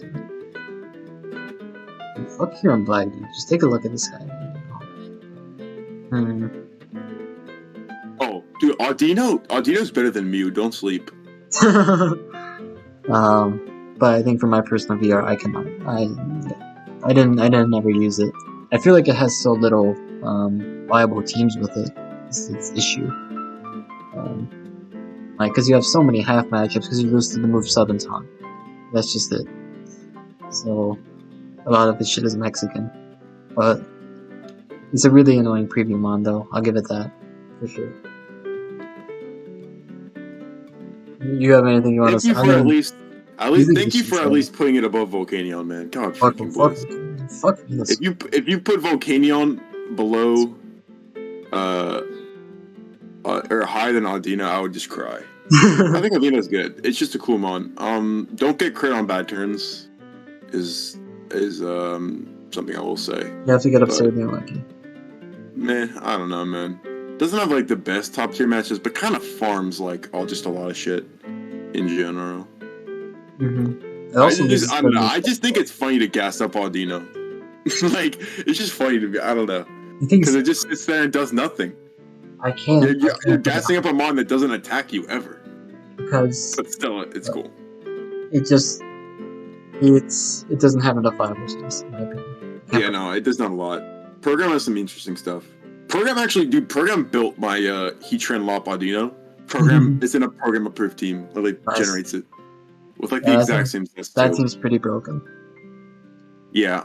Dude, fuck here on Black, dude. Just take a look at this guy. Oh, dude, Audino's better than Mew. Don't sleep. But I think for my personal VR, I cannot. I didn't ever use it. I feel like it has so little viable teams with it. It's its issue. Like, because you have so many half matchups because you lose to the move Sub and Taunt. That's just it. So, a lot of this shit is Mexican. But, it's a really annoying preview mon, though. I'll give it that. For sure. You have anything you want to Thank say? you I for at mean, least, you think thank this you should for at say least putting it above Volcanion, man. God fuck, freaking fuck, bless. fuck this. If you put Volcanion below, uh, or higher than Audina, I would just cry. I think Audina's good. It's just a cool mon. Don't get crit on bad turns. Is something I will say. You have to get But absurdly lucky. meh, I don't know, man. Doesn't have like the best top tier matches, but kind of farms like all just a lot of shit in general. It also loses I don't know. I just think it's funny to gas up Audino. Like it's just funny to me. I don't know the thing because is, it just sits there and does nothing. I can't You're put it gassing on up a mon that doesn't attack you ever, because but still, it's cool. it just it doesn't have enough viable stuff, in my opinion. Yeah, no, it does not a lot. Program has some interesting stuff. Program built my Heatran Lop Audino. Program is in a program approved team that like Nice. generates it with like the Yeah, I exact think same test that too. seems pretty broken. Yeah.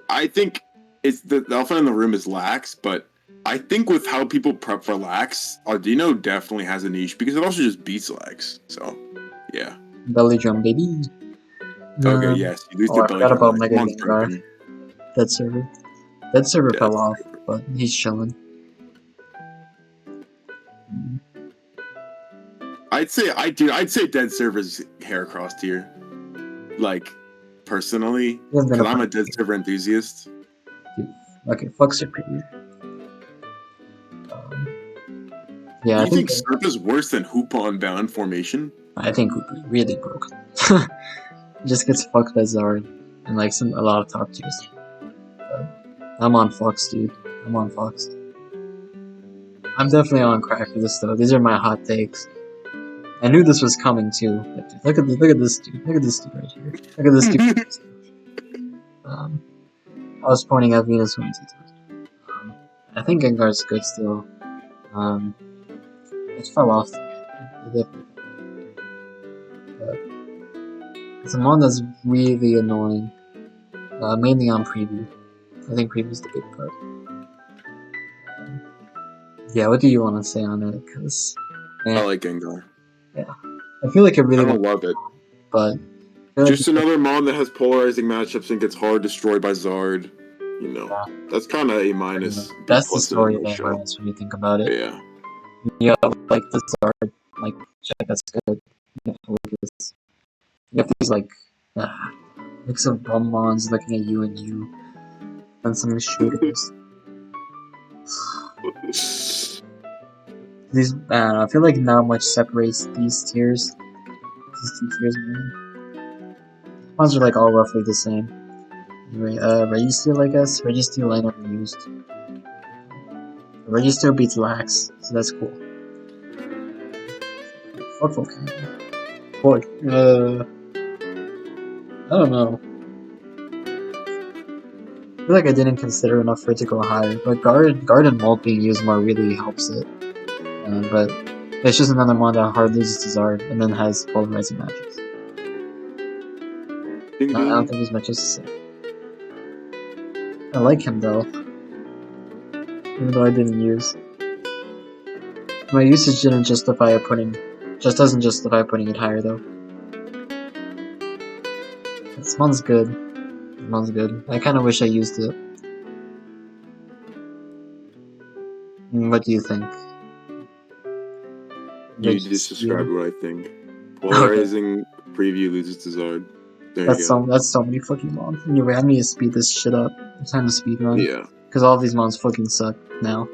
I think it's the elephant in the room is lax, but I think with how people prep for lax, Audino definitely has a niche because it also just beats lax. So, yeah. Belly drum, baby. Okay, yes, you lose Oh, the I belly forgot drum. about Lax. Mega Mon's Gengar. broken. Dead server. Dead server Yeah, fell off, but he's chilling. I'd say Dead Server's hair cross tier. Like, personally, He hasn't been because a I'm a fun Dead Server enthusiast. dude. Okay, fuck Serpent. Yeah, I You think think Serp is worse than Hoopa on Bound Formation? Hoopy really broke. Just gets fucked by Zard and like a lot of top tiers. I'm on Fox, dude. I'm on Fox. I'm definitely on crack for this though. These are my hot takes. I knew this was coming too. Look at this dude. Look at this dude right here. Look at this dude. I was pointing at Venus when I think Gengar's good still. It fell off. It's a mon that's really annoying. Mainly on preview. I think preview's the big part. Yeah, what do you want to say on it? Because I like Gengar. yeah, I feel like it I really don't love it. but I feel like Just another mon that has polarizing matchups and gets hard destroyed by Zard. You know, yeah, that's kind of A minus. B that's the plus in story a of nutshell. minus when you think about it. Yeah. You have like this Zard, like check that's good. You have these like mix of bum mons looking at you and you, and some shooters. These I feel like not much separates these tiers. These two tiers, man. Ones are like all roughly the same. Anyway, Registeel, I guess. Registeel I never used. Registeel beats Lax, so that's cool. Fuck Volcano. Fuck, I don't know. I feel like I didn't consider enough for it to go higher, but Guard and Molt being used more really helps it. But it's just another mon that hard loses to Zard and then has polarizing matches. Ding, I don't ding. think there's much to say. I like him though, even though I didn't use. My usage didn't justify putting, just doesn't justify putting it higher though. This mon's good. This mon's good. I kind of wish I used it. What do you think? You just described what I think. Polarizing preview loses to Zard. There you go. That's so many fucking mons. Anyway, I need to speed this shit up. It's time to speed run. Yeah. Because all of these mons fucking suck now.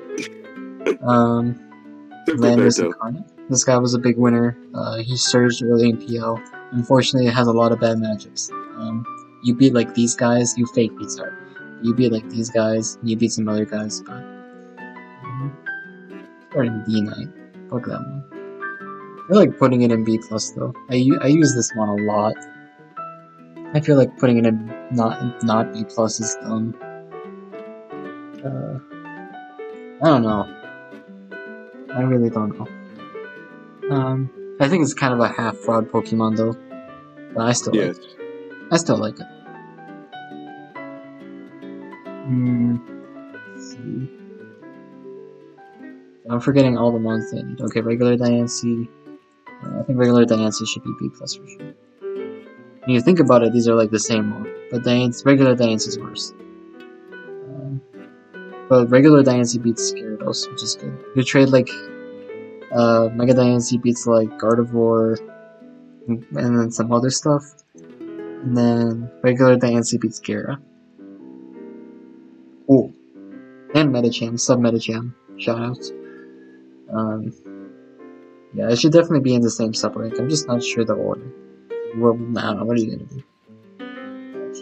Landers Incarnate. This guy was a big winner. He surged early in PL. Unfortunately, it has a lot of bad matchups. You beat like these guys, you fake beat Zard. You beat like these guys, you beat some other guys, but starting D-Knight. Fuck that one. I feel like putting it in B plus though. I use this one a lot. I feel like putting it in not B plus is dumb. I don't know. I really don't know. I think it's kind of a half fraud Pokemon though. But I still like it. I still like it. Let's see. I'm forgetting all the ones that I need. Okay, regular Diancie. I think regular Diancie should be B plus for sure. When you think about it, these are like the same one, but regular Diancie is worse. But regular Diancie beats Gyarados, which is good. You trade like Mega Diancie beats like Gardevoir, and then some other stuff. And then regular Diancie beats Gyara. Cool. And Metacham, sub-Metacham. Shoutouts. Yeah, it should definitely be in the same sub-rank. I'm just not sure the order. Well, I don't know, what are you gonna do?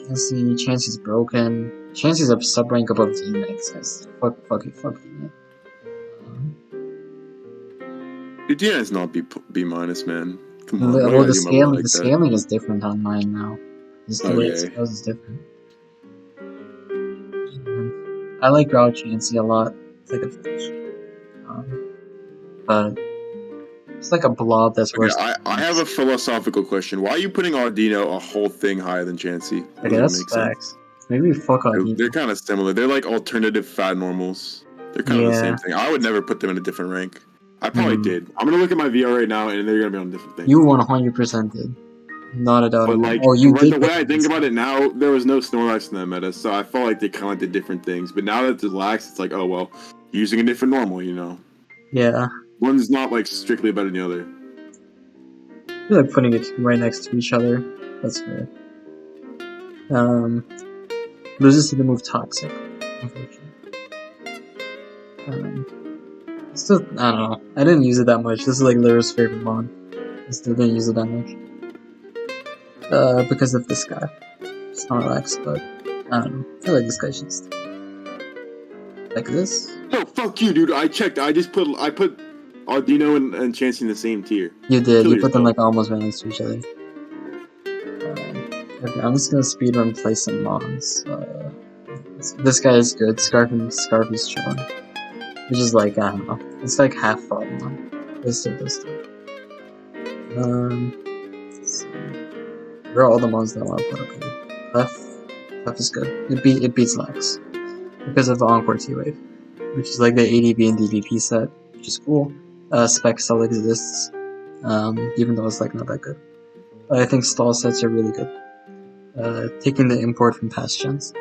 Chansey's broken. Chansey's a sub-rank above D-Knight, guys. Fuck D-Knight. Dude, is not B minus, man. Come on, Well, why do you like the that? scaling is different on mine now. Just the way it scales is different. I like Growl Chansey a lot. It's like a fish. But it's like a blob that's worse. Okay, I have a philosophical question. Why are you putting Ardino a whole thing higher than Chansey? Okay, that's facts. Maybe fuck Ardino. They're kind of similar. They're like alternative fat normals. They're kind of the same thing. I would never put them in a different rank. I probably did. I'm gonna look at my VR right now, and they're gonna be on different things. You 100% did. Not a doubt. But like, you did. The way I think about it now, there was no Snorlax in that meta, so I felt like they kind of did different things. But now that there's Lax, it's like, oh well, using a different normal, you know. Yeah. One's not like strictly better than the other. I feel like putting it right next to each other. That's fair. Loses to the move Toxic, unfortunately. Still, I don't know. I didn't use it that much. This is like Lyra's favorite mon. I still didn't use it that much. Because of this guy. Snorlax, but I don't know. I feel like this guy should stay. Like this? No, fuck you, dude. I checked. I put Ardino and Chansey in the same tier. You did. You put them like almost right next to each other. Okay, I'm just gonna speedrun play some mons. This guy is good. Scarf is chilling. Which is like, I don't know. It's like half fraud mon. This stuff. Let's see. Where are all the mons that I want to put up here? Clef is good. It beats Lax. Because of the Encore T-Wave. Which is like the ADV and DVP set. Which is cool. Spec still exists. Even though it's like not that good. But I think stall sets are really good. Taking the import from past gens.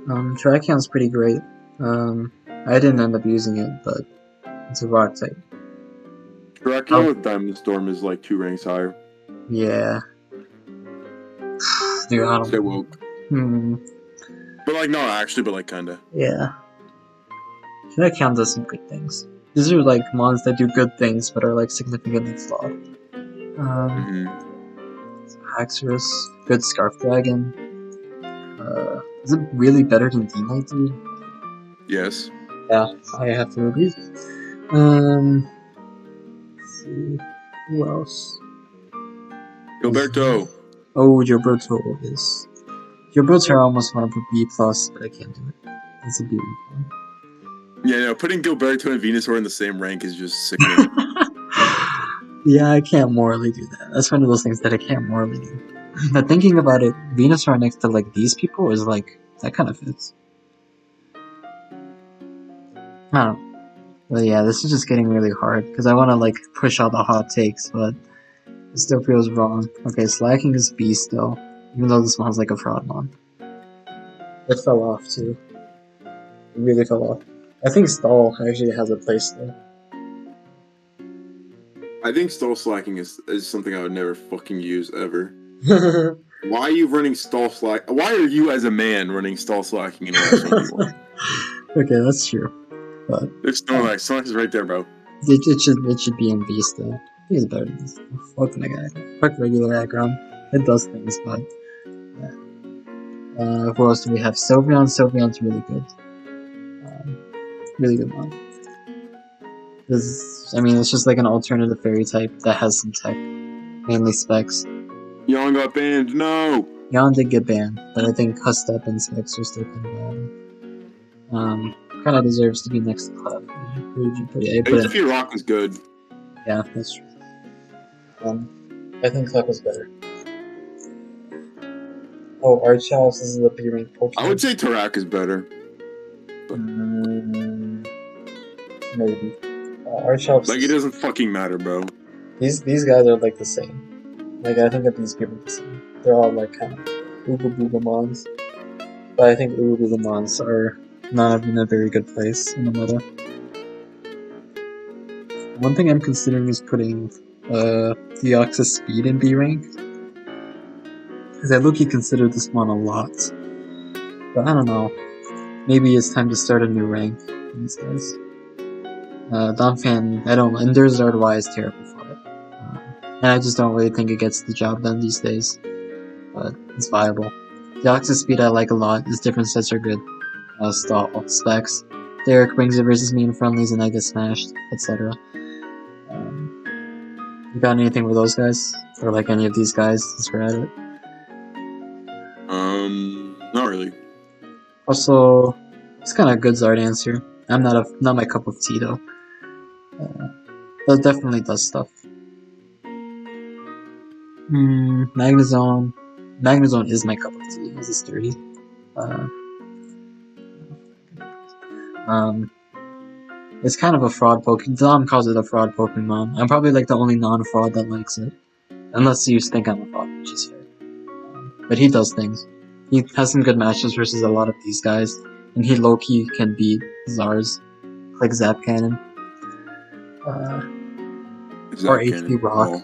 Terrakion pretty great. I didn't end up using it, but it's a rock type. Terrakion with Diamond Storm is like 2 ranks higher. Yeah. Dude, I don't Stay woke. But like, not actually, but like kinda. Yeah. Terrakion does some good things. These are like mons that do good things, but are like significantly flawed. Haxorus, good Scarf Dragon. Is it really better than D-Knight, dude? Yes. Yeah, I have to agree. Let's see. Who else? Gilberto. Oh, Gilberto is. Gilberto I almost want to put B+, but I can't do it. It's a B rank. Yeah, no, putting Gilberto and Venusaur in the same rank is just sickening. Yeah, I can't morally do that. That's one of those things that I can't morally do. But thinking about it, Venusaur next to like these people is like, that kind of fits. I don't know. But yeah, this is just getting really hard because I want to like push all the hot takes, but it still feels wrong. Okay, Slacking is B still, even though this one's like a fraud mon. It fell off too. It really fell off. I think Stall actually has a place there. I think stall slacking is something I would never fucking use ever. Why are you running stall slack? Why are you as a man running stall slacking in Rush 1v1? Okay, that's true. But there's Snorlax. Snorlax is right there, bro. It should be in B still. I think it's better than this. Fuck regular aggron. It does things, but yeah. Who else do we have? Sylveon. Sylveon's really good. Really good one. I mean, it's just like an alternative fairy type that has some tech, mainly specs. Yon got banned. No. Yon did get banned, but I think Hustep and specs are still kind of bad. Kind of deserves to be next to Clef. Who did you put it? HFE Rock was good. Yeah, that's true. I think Clef was better. Oh, Archhouse is the B rank Pokemon. I would say Tarak is better. But... maybe. Archops. Like, it doesn't fucking matter, bro. These guys are like the same. Like I think of these people the same. They're all like kind of Ooga Booga Mons. But I think Ooga Booga Mons are not in a very good place in the meta. One thing I'm considering is putting Deoxys Speed in B rank. Because I low-key consider this one a lot. But I don't know. Maybe it's time to start a new rank in these guys. Donphan, I don't know, Ender Zard is terrible for it. And I just don't really think it gets the job done these days. But it's viable. Deoxys Speed I like a lot, his different sets are good. Stall, Specs. Derek brings it versus me in friendlies and I get smashed, etc. You got anything with those guys? Or like any of these guys since we're at it? Not really. Also, it's kind of a good Zard answer. I'm not my cup of tea though. But definitely does stuff. Magnezone. Magnezone is my cup of tea. This is sturdy. It's kind of a fraud Pokemon. Dom calls it a fraud Pokemon. I'm probably like the only non-fraud that likes it. Unless you think I'm a fraud, which is fair. But he does things. He has some good matches versus a lot of these guys. And he low-key can beat Zars. Like Zap Cannon. Or HP Rock.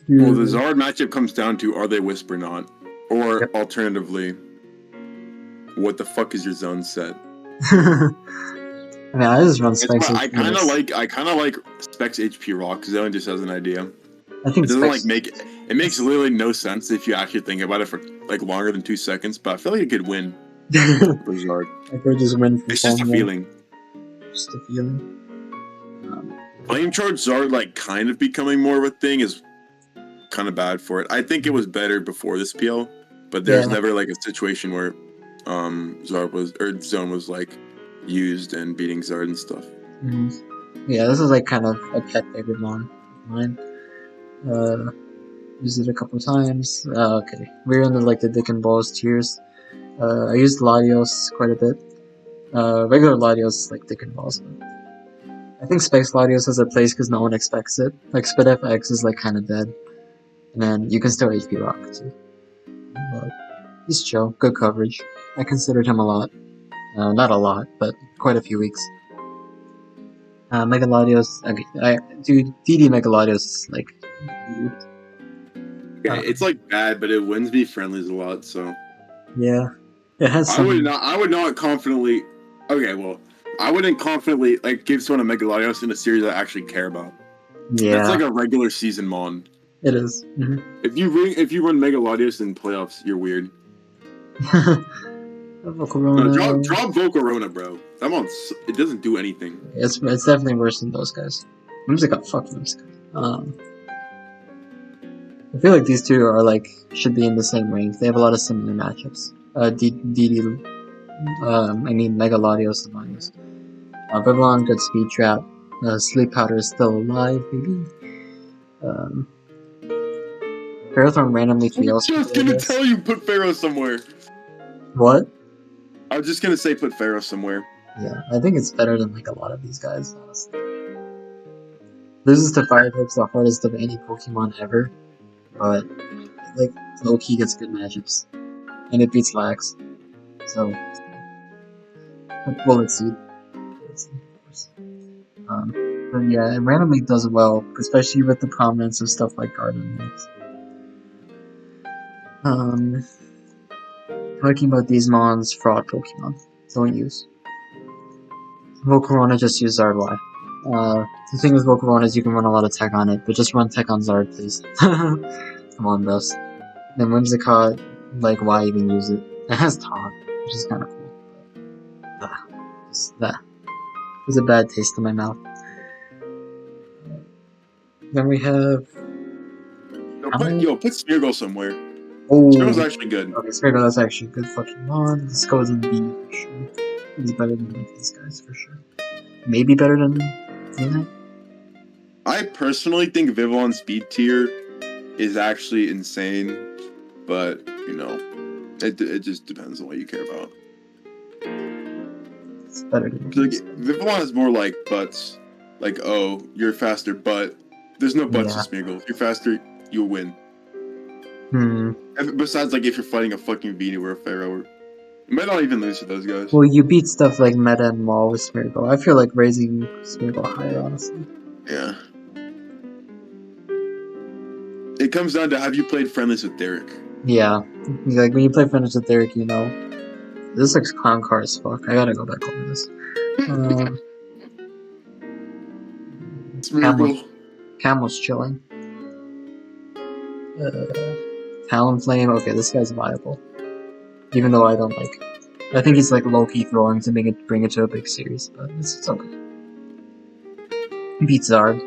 Well, the Zard matchup comes down to, are they Wisp or not? Or, alternatively, what the fuck is your zone set? I mean, I just run Specs. I kind of like Specs HP Rock because it only just has an idea. I think it doesn't it makes literally no sense if you actually think about it for like longer than 2 seconds. But I feel like it could win. Zard. I could just win. It's just a feeling. Just a feeling. Flame Charge Zard like kind of becoming more of a thing is kind of bad for it. I think it was better before this PL, but there's never like a situation where Zone was like used and beating Zard and stuff. Yeah, this is like kind of a pet favorite of mine. Used it a couple times. Okay, we're in the Dick and Balls tiers. I used Latios quite a bit. Regular Latios is like Dick and Balls, but I think Specs Latios has a place because no one expects it. Like Spit FX is like kind of dead, and then you can still HP Rock too. But he's chill, good coverage. I considered him a lot. Not a lot, but quite a few weeks. Mega Latios, okay, DD Mega Latios is like weird. It's like bad, but it wins me friendlies a lot, so. Yeah. It has some... I would not confidently. Okay, well, I wouldn't confidently like give someone a Mega Latios in a series I actually care about. Yeah. That's like a regular season mon. It is. If you run Mega Latios in playoffs, you're weird. Volcarona. No, drop Volcarona, bro. That mon, it doesn't do anything. It's definitely worse than those guys. Whimsicott, fuck Whimsicott. I feel like these two are like should be in the same range. They have a lot of similar matchups. Mega Latios and Latios. Vivillon, good speed trap. Sleep Powder is still alive, maybe. Ferrothorn randomly fails. I was just gonna tell you put Pharaoh somewhere. What? I was just gonna say put Pharaoh somewhere. Yeah, I think it's better than like a lot of these guys, honestly. Loses to Fire types the hardest of any Pokemon ever, but like low-key gets good matchups. And it beats Lax. So Bullet Seed. Of course. But yeah, it randomly does well, especially with the prominence of stuff like Garden Mix. Talking about these mons, fraud Pokemon. Don't use. Volcarona, just use Zard Y. The thing with Volcarona is you can run a lot of tech on it, but just run tech on Zard, please. Come on, bros. Then Whimsicott, like, why even use it? It has Taunt, which is kind of cool. Just that. There's a bad taste in my mouth. Then we have... Put Smeargle somewhere. Oh, Smeargle's actually good. Okay, Smeargle, that's actually a good fucking mon. This goes in B for sure. He's better than these guys for sure. Maybe better than Xehanort. I personally think Vivillon's speed tier is actually insane, but you know, it just depends on what you care about. It's better than Like, Vivillon has more like butts. Like, oh, you're faster, but there's no butts Yeah. to Smeargle. If you're faster, you'll win. Hmm. Besides, like, if you're fighting a fucking Venusaur or a Pharaoh, you might not even lose to those guys. Well, you beat stuff like Meta and Maul with Smeargle. I feel like raising Smeargle higher, honestly. Yeah. It comes down to, have you played friendlies with Derek? Yeah. Like, when you play Friends with Derek, you know. This looks clown car as fuck. I gotta go back over this. Smeargle. Camel's chilling. Talonflame, okay, this guy's viable. Even though I don't like. I think he's like low key throwing to bring it to a big series, but it's okay. Beats Zard.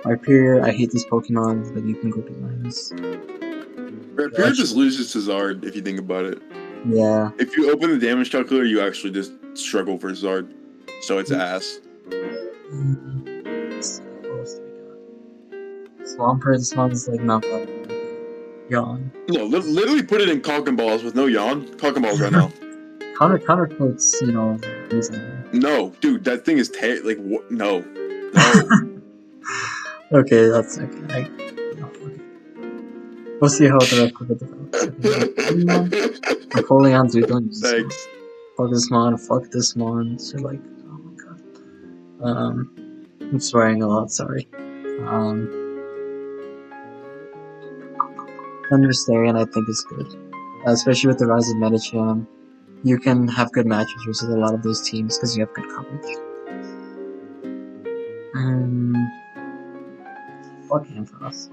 Rhyperior, I hate this Pokemon, but you can go behind this. Rhyperior just loses to Zard if you think about it. Yeah. If you open the damage calculator, you actually just struggle for Zard. So it's ass. Swampert, this one's like not bad. Yawn. No, literally put it in cock and balls with no yawn. Cock and balls right now. Counter quotes, you know, reason. No, dude, that thing is like what? No. Okay, that's okay. We'll see how the rest of it develops. Napoleon's we don't use this one. Thanks. Fuck this mon, fuck this mon. So like, oh my god. I'm swearing a lot, sorry. Thunderstarian I think is good. Especially with the rise of Medicham. You can have good matches versus a lot of those teams because you have good coverage. Fuck Ampharos.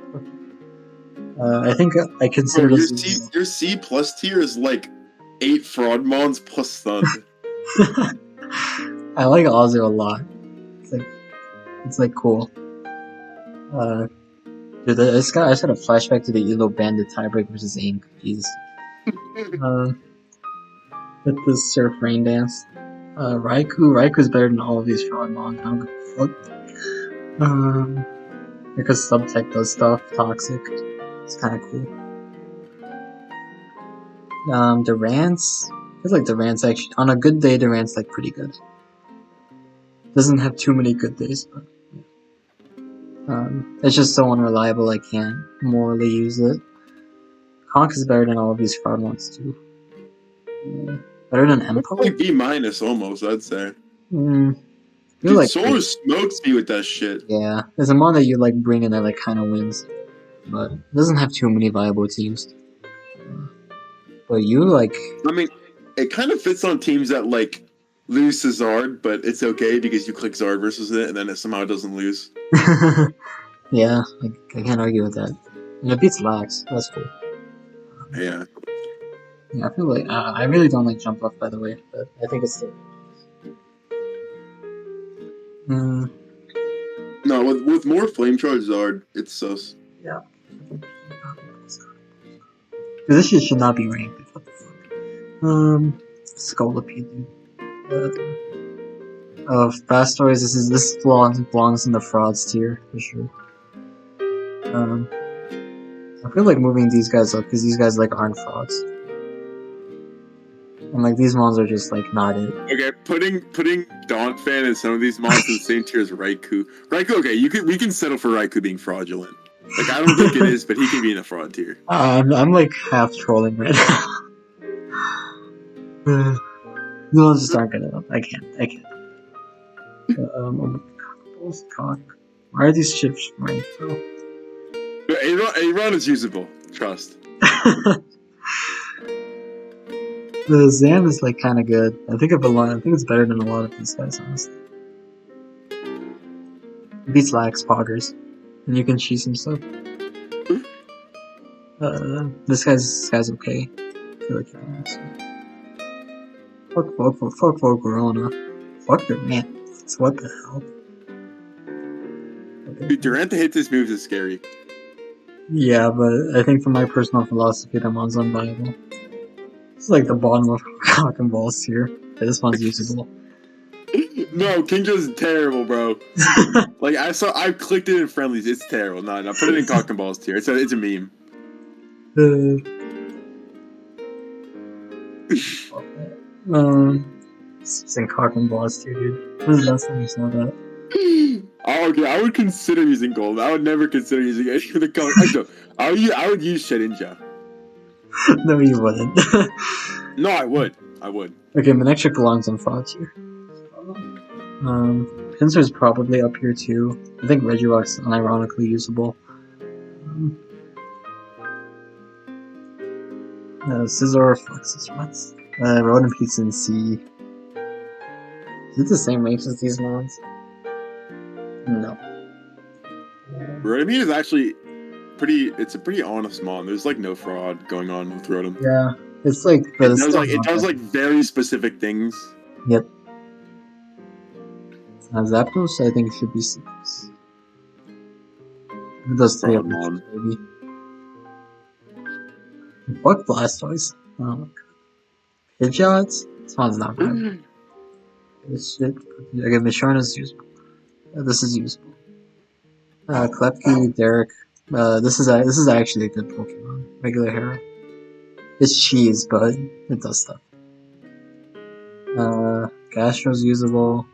I think I consider this. Your C plus tier is like 8 fraud mons plus stun. I like Ozzy a lot. It's like cool. Dude, I just had a flashback to the Elo Bandit tiebreak versus Ink. Jesus. With the Surf Rain Dance. Raiku's better than all of these fraud mons. I don't give a fuck. Because Subtech does stuff, Toxic. It's kind of cool. Durant's. I feel like Durant's actually, on a good day, Durant's like pretty good. Doesn't have too many good days, but it's just so unreliable I can't morally use it. Conk is better than all of these fraud ones too. Better than Empo? Like B minus almost, I'd say. Dude, like Solar smokes me with that shit. Yeah, there's a mon that you like bring in that like kind of wins, but it doesn't have too many viable teams. But you like, I mean, it kind of fits on teams that like lose to Zard, but it's okay because you click Zard versus it, and then it somehow doesn't lose. Yeah, I can't argue with that. And it beats Lax. That's cool. Yeah. Yeah, I feel like I really don't like Jump Off, by the way, but I think it's still. No, with more Flame Charge Zard, it's sus. Yeah. This shit should not be ranked. What the fuck? Scolipede, dude. Fast Stories, this belongs in the frauds tier, for sure. I feel like moving these guys up, because these guys, like, aren't frauds. And, like, these mons are just, like, not it. Okay, putting Daunt Fan and some of these mons in the same tier as Raikou. Raikou, okay, we can settle for Raikou being fraudulent. Like, I don't think it is, but he can be in a fraud tier. I'm like, half trolling right now. No, just aren't good enough. I can't. Cock. Why are these ships ranked, bro? A-Run is usable. Trust. The Zam is like kind of good. I think it's better than a lot of these guys, honestly. It beats Lax Poggers, and you can cheese some stuff. This guy's okay. I feel like he can answer. Fuck Corona. Fuck the man. What the hell? Okay. Dude, Durant to hit this move is scary. Yeah, but I think from my personal philosophy, that one's unviable. It's like the bottom of cock and balls here. This one's usable. No, Kingdra's terrible, bro. Like I clicked it in friendlies. It's terrible. No, put it in cock and balls tier. It's a meme. Using cock and balls too, dude. When was the last time you saw that? Oh, okay, I would consider using gold. I would never consider using any of the color. Actually, I would use Shedinja. No, you wouldn't. No, I would. I would. Okay, Manectric belongs on Frog tier. Pinsir's probably up here too. I think Regirock's unironically usable. Scizor, Fluxus, what? Rodent Pizza and C. Is it the same range as these mons? No. Rotom is actually it's a pretty honest mon. There's like no fraud going on with Rotom. Yeah, it's like, but it's still It does not like very specific things. Yep. Zapdos, I think should be 6. It does 3 of them, maybe. Fuck Blastoise. Oh my god. Pidgeot? This one's not bad. This shit. Okay, Mishorna's usable. This is usable. Klepke, Derek. This is actually a good Pokemon. Regular Hera. It's cheese, but it does stuff. Gastro's usable.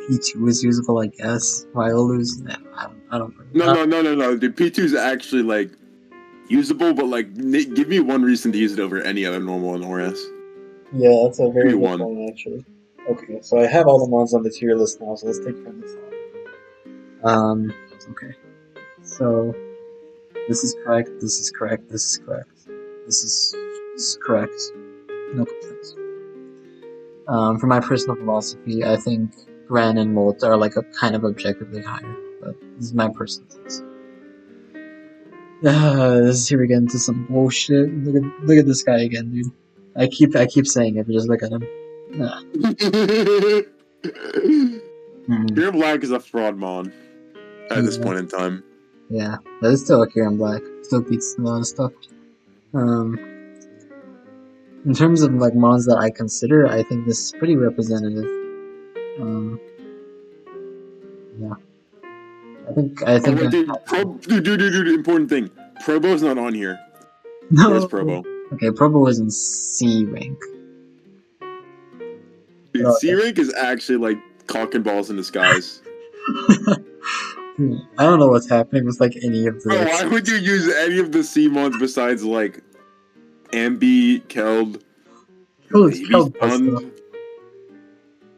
P2 is usable, I guess. Riolu's, I don't know. No. The P2 is actually like usable, but like give me one reason to use it over any other normal in ORAS. Yeah, that's a very good point, actually. Okay, so I have all the mons on the tier list now, so let's take from this on. Okay. So this is correct, this is correct, this is correct. This is correct. No complaints. For my personal philosophy, I think Gran and Molt are like a kind of objectively higher, but this is my personal taste. This is here we get into some bullshit. Look at this guy again, dude. I keep saying it, but just look at him. Pure Black is a fraud mon at this point in time. Yeah, but it's still a Kieran Black. Still beats a lot of stuff. In terms of like mons that I consider, I think this is pretty representative. Yeah. I think. Dude, important thing. Probo's not on here. No. Where's Probo? Okay, Probo is in C rank. Dude, C rank is actually like cock and balls in disguise. I don't know what's happening with like any of the. Bro, why would you use any of the C mons besides like Ambi, Keld, Keld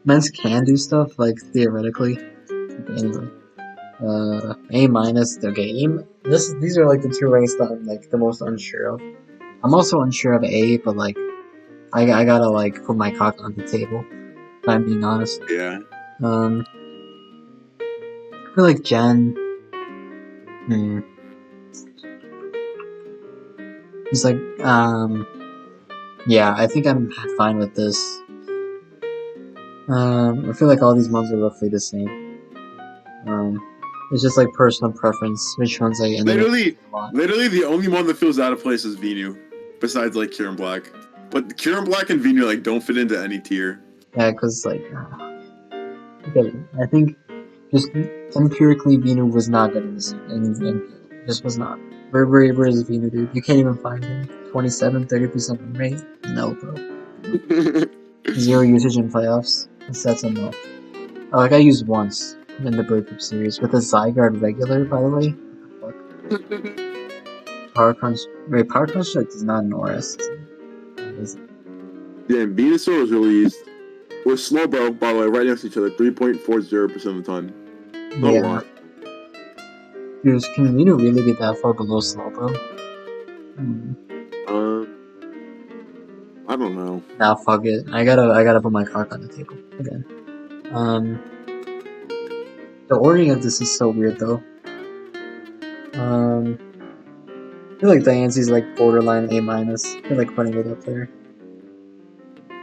Mens can do stuff like theoretically. Anyway. A minus. Okay, these are like the 2 ranks that I'm like the most unsure of. I'm also unsure of A, but like I gotta like put my cock on the table. If I'm being honest. Yeah. I feel like Jen. It's like yeah, I think I'm fine with this. I feel like all these mons are roughly the same. It's just like personal preference, which ones I literally the only one that feels out of place is Venu, besides like Kieran Black. But Kieran Black and Venu like don't fit into any tier. Yeah, because like, okay, I think just empirically Venu was not good in this, and just was not. Where is Venu, dude? You can't even find him. 27-30% rate? No, bro. 0 usage in playoffs. That's a no. Oh, like I used once in the breakup series with a Zygarde regular, by the way. Power Crunch. Wait, Power Construct is not an ORAS. Yeah, Venusaur was released with Slowbro, by the way, right next to each other, 3.40% of the time. Not a lot. Dude, can Venu really be that far below Slowbro? I don't know. Nah, fuck it. I gotta put my cock on the table again. The ordering of this is so weird though. I feel like Diance's like borderline A minus. I feel like putting it up there.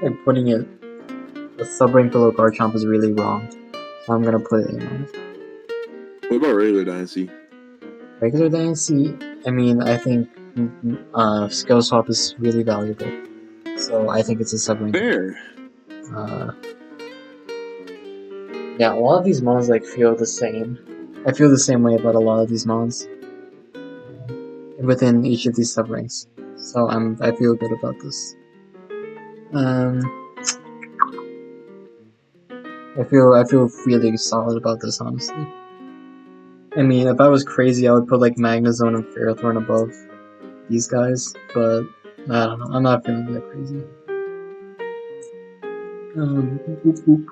Like putting it a sub-rank below Garchomp is really wrong. So I'm gonna put it A minus. What about regular Diancie? Regular Diancie, I mean, I think Skill Swap is really valuable. So I think it's a sub-rank. Fair. Yeah, a lot of these mons like feel the same. I feel the same way about a lot of these mons within each of these sub-ranks. So I feel good about this. I feel really solid about this, honestly. I mean, if I was crazy, I would put like Magnezone and Ferrothorn above these guys, but I don't know. I'm not feeling that crazy. Oop, oop.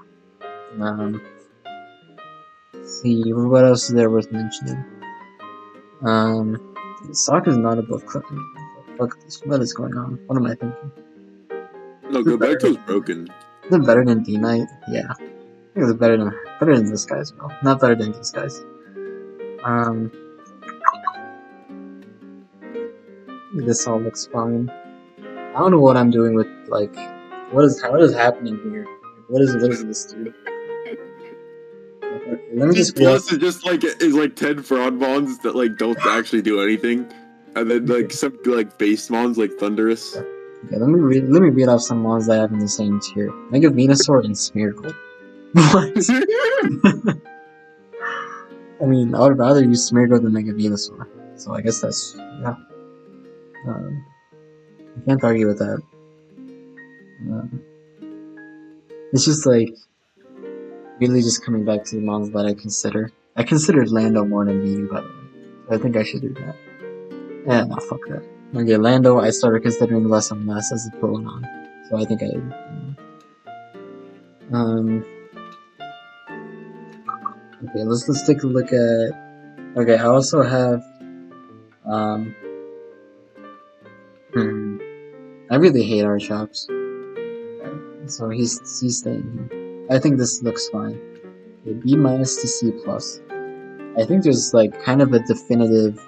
Let's see, what else is there worth mentioning? Soccer's not above Clinton. Fuck this. What is going on? What am I thinking? No, Gilberto's broken. Is it better than D-Knight? Yeah. I think it's better than this guy as well. Not better than these guys. This all looks fine. I don't know what I'm doing with like what is happening here? What is this dude? Okay, let me just Plus is just like 10 fraud mons that like don't actually do anything. And then like some like base mons like Thunderous. Okay, let me read off some mons that I have in the same tier. Mega Venusaur and Smeargle. What? I mean, I would rather use Smeargle than Mega Venusaur. So I guess that's yeah. I can't argue with that. It's just like really just coming back to the mons that I consider. I considered Lando more than Mew, by the way. So I think I should do that. Yeah, no, fuck that. Okay, Lando, I started considering less and less as it going on. So I think okay, let's take a look at. Okay, I also have. I really hate our shops. So he's staying here. I think this looks fine. Okay, B- to C+. I think there's like kind of a definitive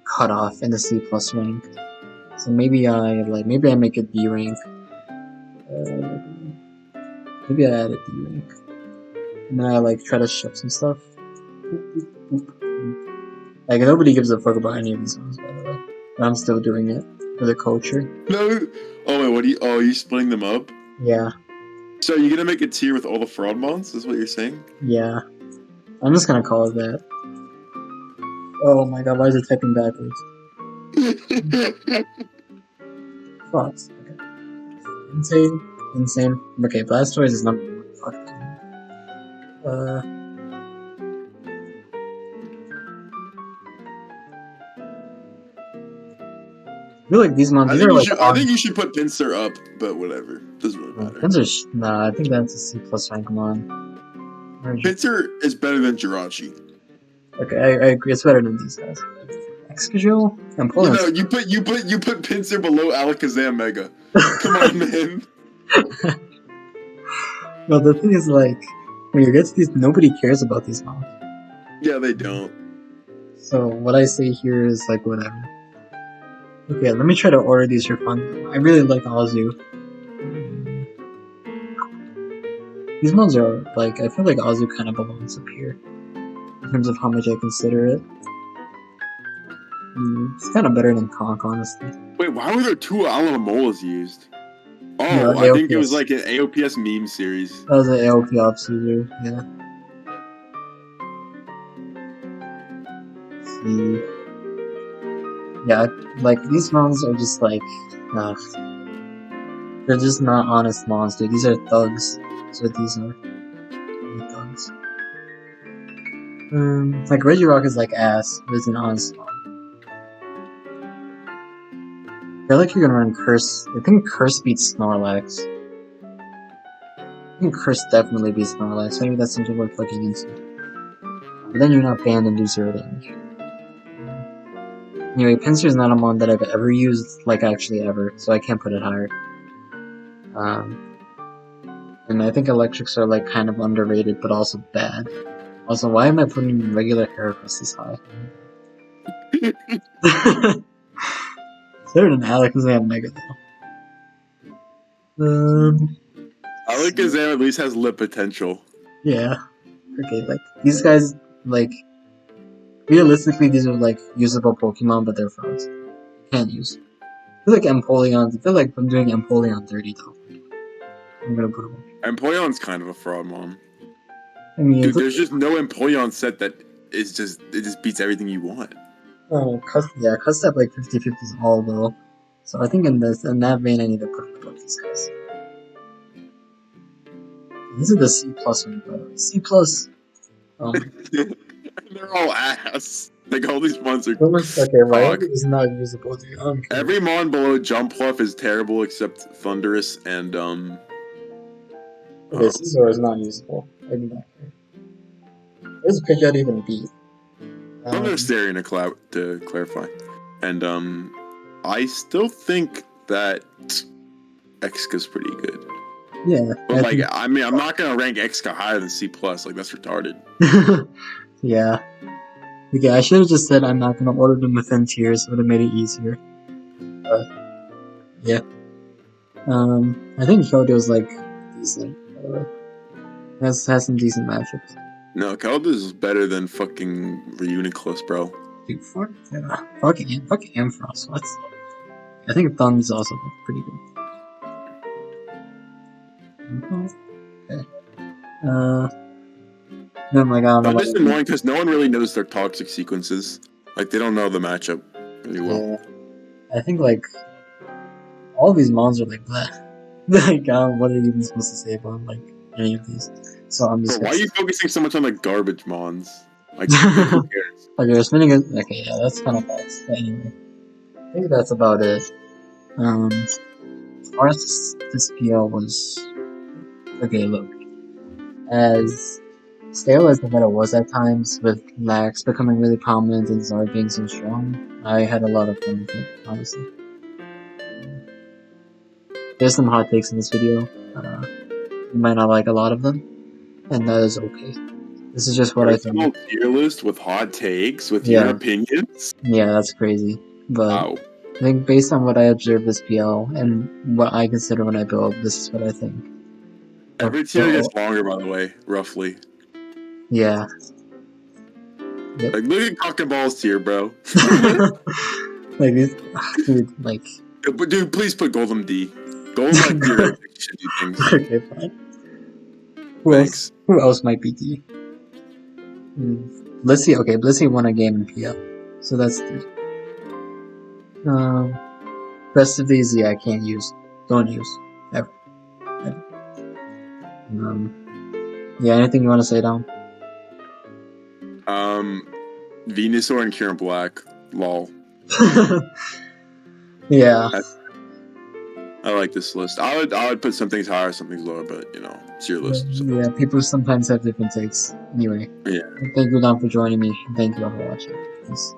cutoff in the C+ rank. So maybe I make it D rank. Maybe I add a D rank. And then I like try to ship some stuff. Like nobody gives a fuck about any of these ones, by the way. But I'm still doing it for the culture. No. Oh wait, what do you? Oh, are you splitting them up? Yeah. So you're gonna make a tier with all the fraud mons? Is what you're saying? Yeah. I'm just gonna call it that. Oh my god, why is it typing backwards? Fox. Okay. Insane. Okay, Blastoise is number 1. Fuck that. I feel like these mons. I think you should put Pinsir up, but whatever. Doesn't really matter. Pinsir, nah, I think that's a C+ rank mon. Pinsir is better than Jirachi. Okay, I agree. It's better than these guys. Excadrill? No, you put Pinsir below Alakazam Mega. Come on, man. No, the thing is, like, when you get to these, nobody cares about these mons. Yeah, they don't. So what I say here is like whatever. Okay, let me try to order these for fun. I really like Azu. These mons are like, I feel like Azu kind of belongs up here in terms of how much I consider it. It's kind of better than Conk, honestly. Wait, why were there 2 Alamolas used? Oh, Yeah, I think it was like an AOPS meme series. That was an AOP Obsuser, yeah. Let's see. Yeah, like, these mons are just like, they're just not honest mons, dude. These are thugs. That's what these are. Thugs. Like, Regirock is like ass, but it's an honest mon. I feel like you're gonna run Curse. I think Curse beats Snorlax. I think Curse definitely beats Snorlax. Maybe that's something worth looking into. But then you're not banned and do 0 damage. Anyway, Pinsir is not a mon that I've ever used, like actually ever, so I can't put it higher. And I think Electrics are like kind of underrated, but also bad. Also, why am I putting regular Heracross this high? It's better than Alakazam Mega though. Alakazam at least has lip potential. Yeah. Okay, like these guys, like realistically, these are like usable Pokemon, but they're frauds. Can't use. I feel like Empoleon. I feel like I'm doing Empoleon 30 though. I'm gonna put them. Empoleon's kind of a fraud mon. I mean, dude, there's just no Empoleon set that is just beats everything you want. Oh, Custap like 50/50 is all though. So I think in that vein I need to put above these guys. This is the C plus one, by the way. C plus. They're all ass. Like all these mons are. Okay, Fuck. is not usable. Dude. Okay. Every mon below Jump Pluff is terrible except Thunderous and Okay, Caesar is not usable. I do not care. What does Pidgeot even beat? Thunderous Therian to clarify. And I still think that Exca's pretty good. Yeah. But I mean, I'm not gonna rank Exca higher than C plus. Like that's retarded. Yeah. Okay, I should have just said I'm not gonna order them within tiers. Would have made it easier. But yeah. I think Keldeo like decent. By the way, has some decent matchups. No, Keldeo is better than fucking Reuniclus, bro. Dude, fucking Ampharos. What? I think Thumb's also pretty good. Okay. Then like I don't know. But it's annoying because no one really knows their toxic sequences. Like they don't know the matchup really well. Yeah. I think like all of these mons are like that. Like what are you even supposed to say about like any of these? So I'm just. Bro, why are you focusing so much on the garbage mons? Like who cares? Okay, we're spinning it. Okay, yeah, that's kind of fast. But anyway, I think that's about it. As far as this PL was, okay, look, as stale as the meta was at times, with Lax becoming really prominent and Zard being so strong, I had a lot of fun with it, honestly. There's some hot takes in this video. You might not like a lot of them, and that is okay. This is just what I think. Tier list with hot takes, with your opinions? Yeah, that's crazy. But wow. I think based on what I observed this PL and what I consider when I build, this is what I think. Every tier gets longer, by the way, roughly. Yeah. Yep. Like, look at Cock and Balls tier, bro. Like, dude, like... But dude, please put Golem D. Golem, like, tier should do things. Okay, fine. Who else might be D? Blissey, okay, Blissey won a game in PL. So that's D. Rest of these, yeah, I can't use. Don't use. Ever. Yeah, anything you want to say, Dom? Venusaur and Kieran Black. Lol. Yeah. I like this list. I would put some things higher, some things lower, but you know, it's your list. So. Yeah, people sometimes have different takes. Anyway. Yeah. Thank you, Dom, for joining me. And thank you all for watching. Peace.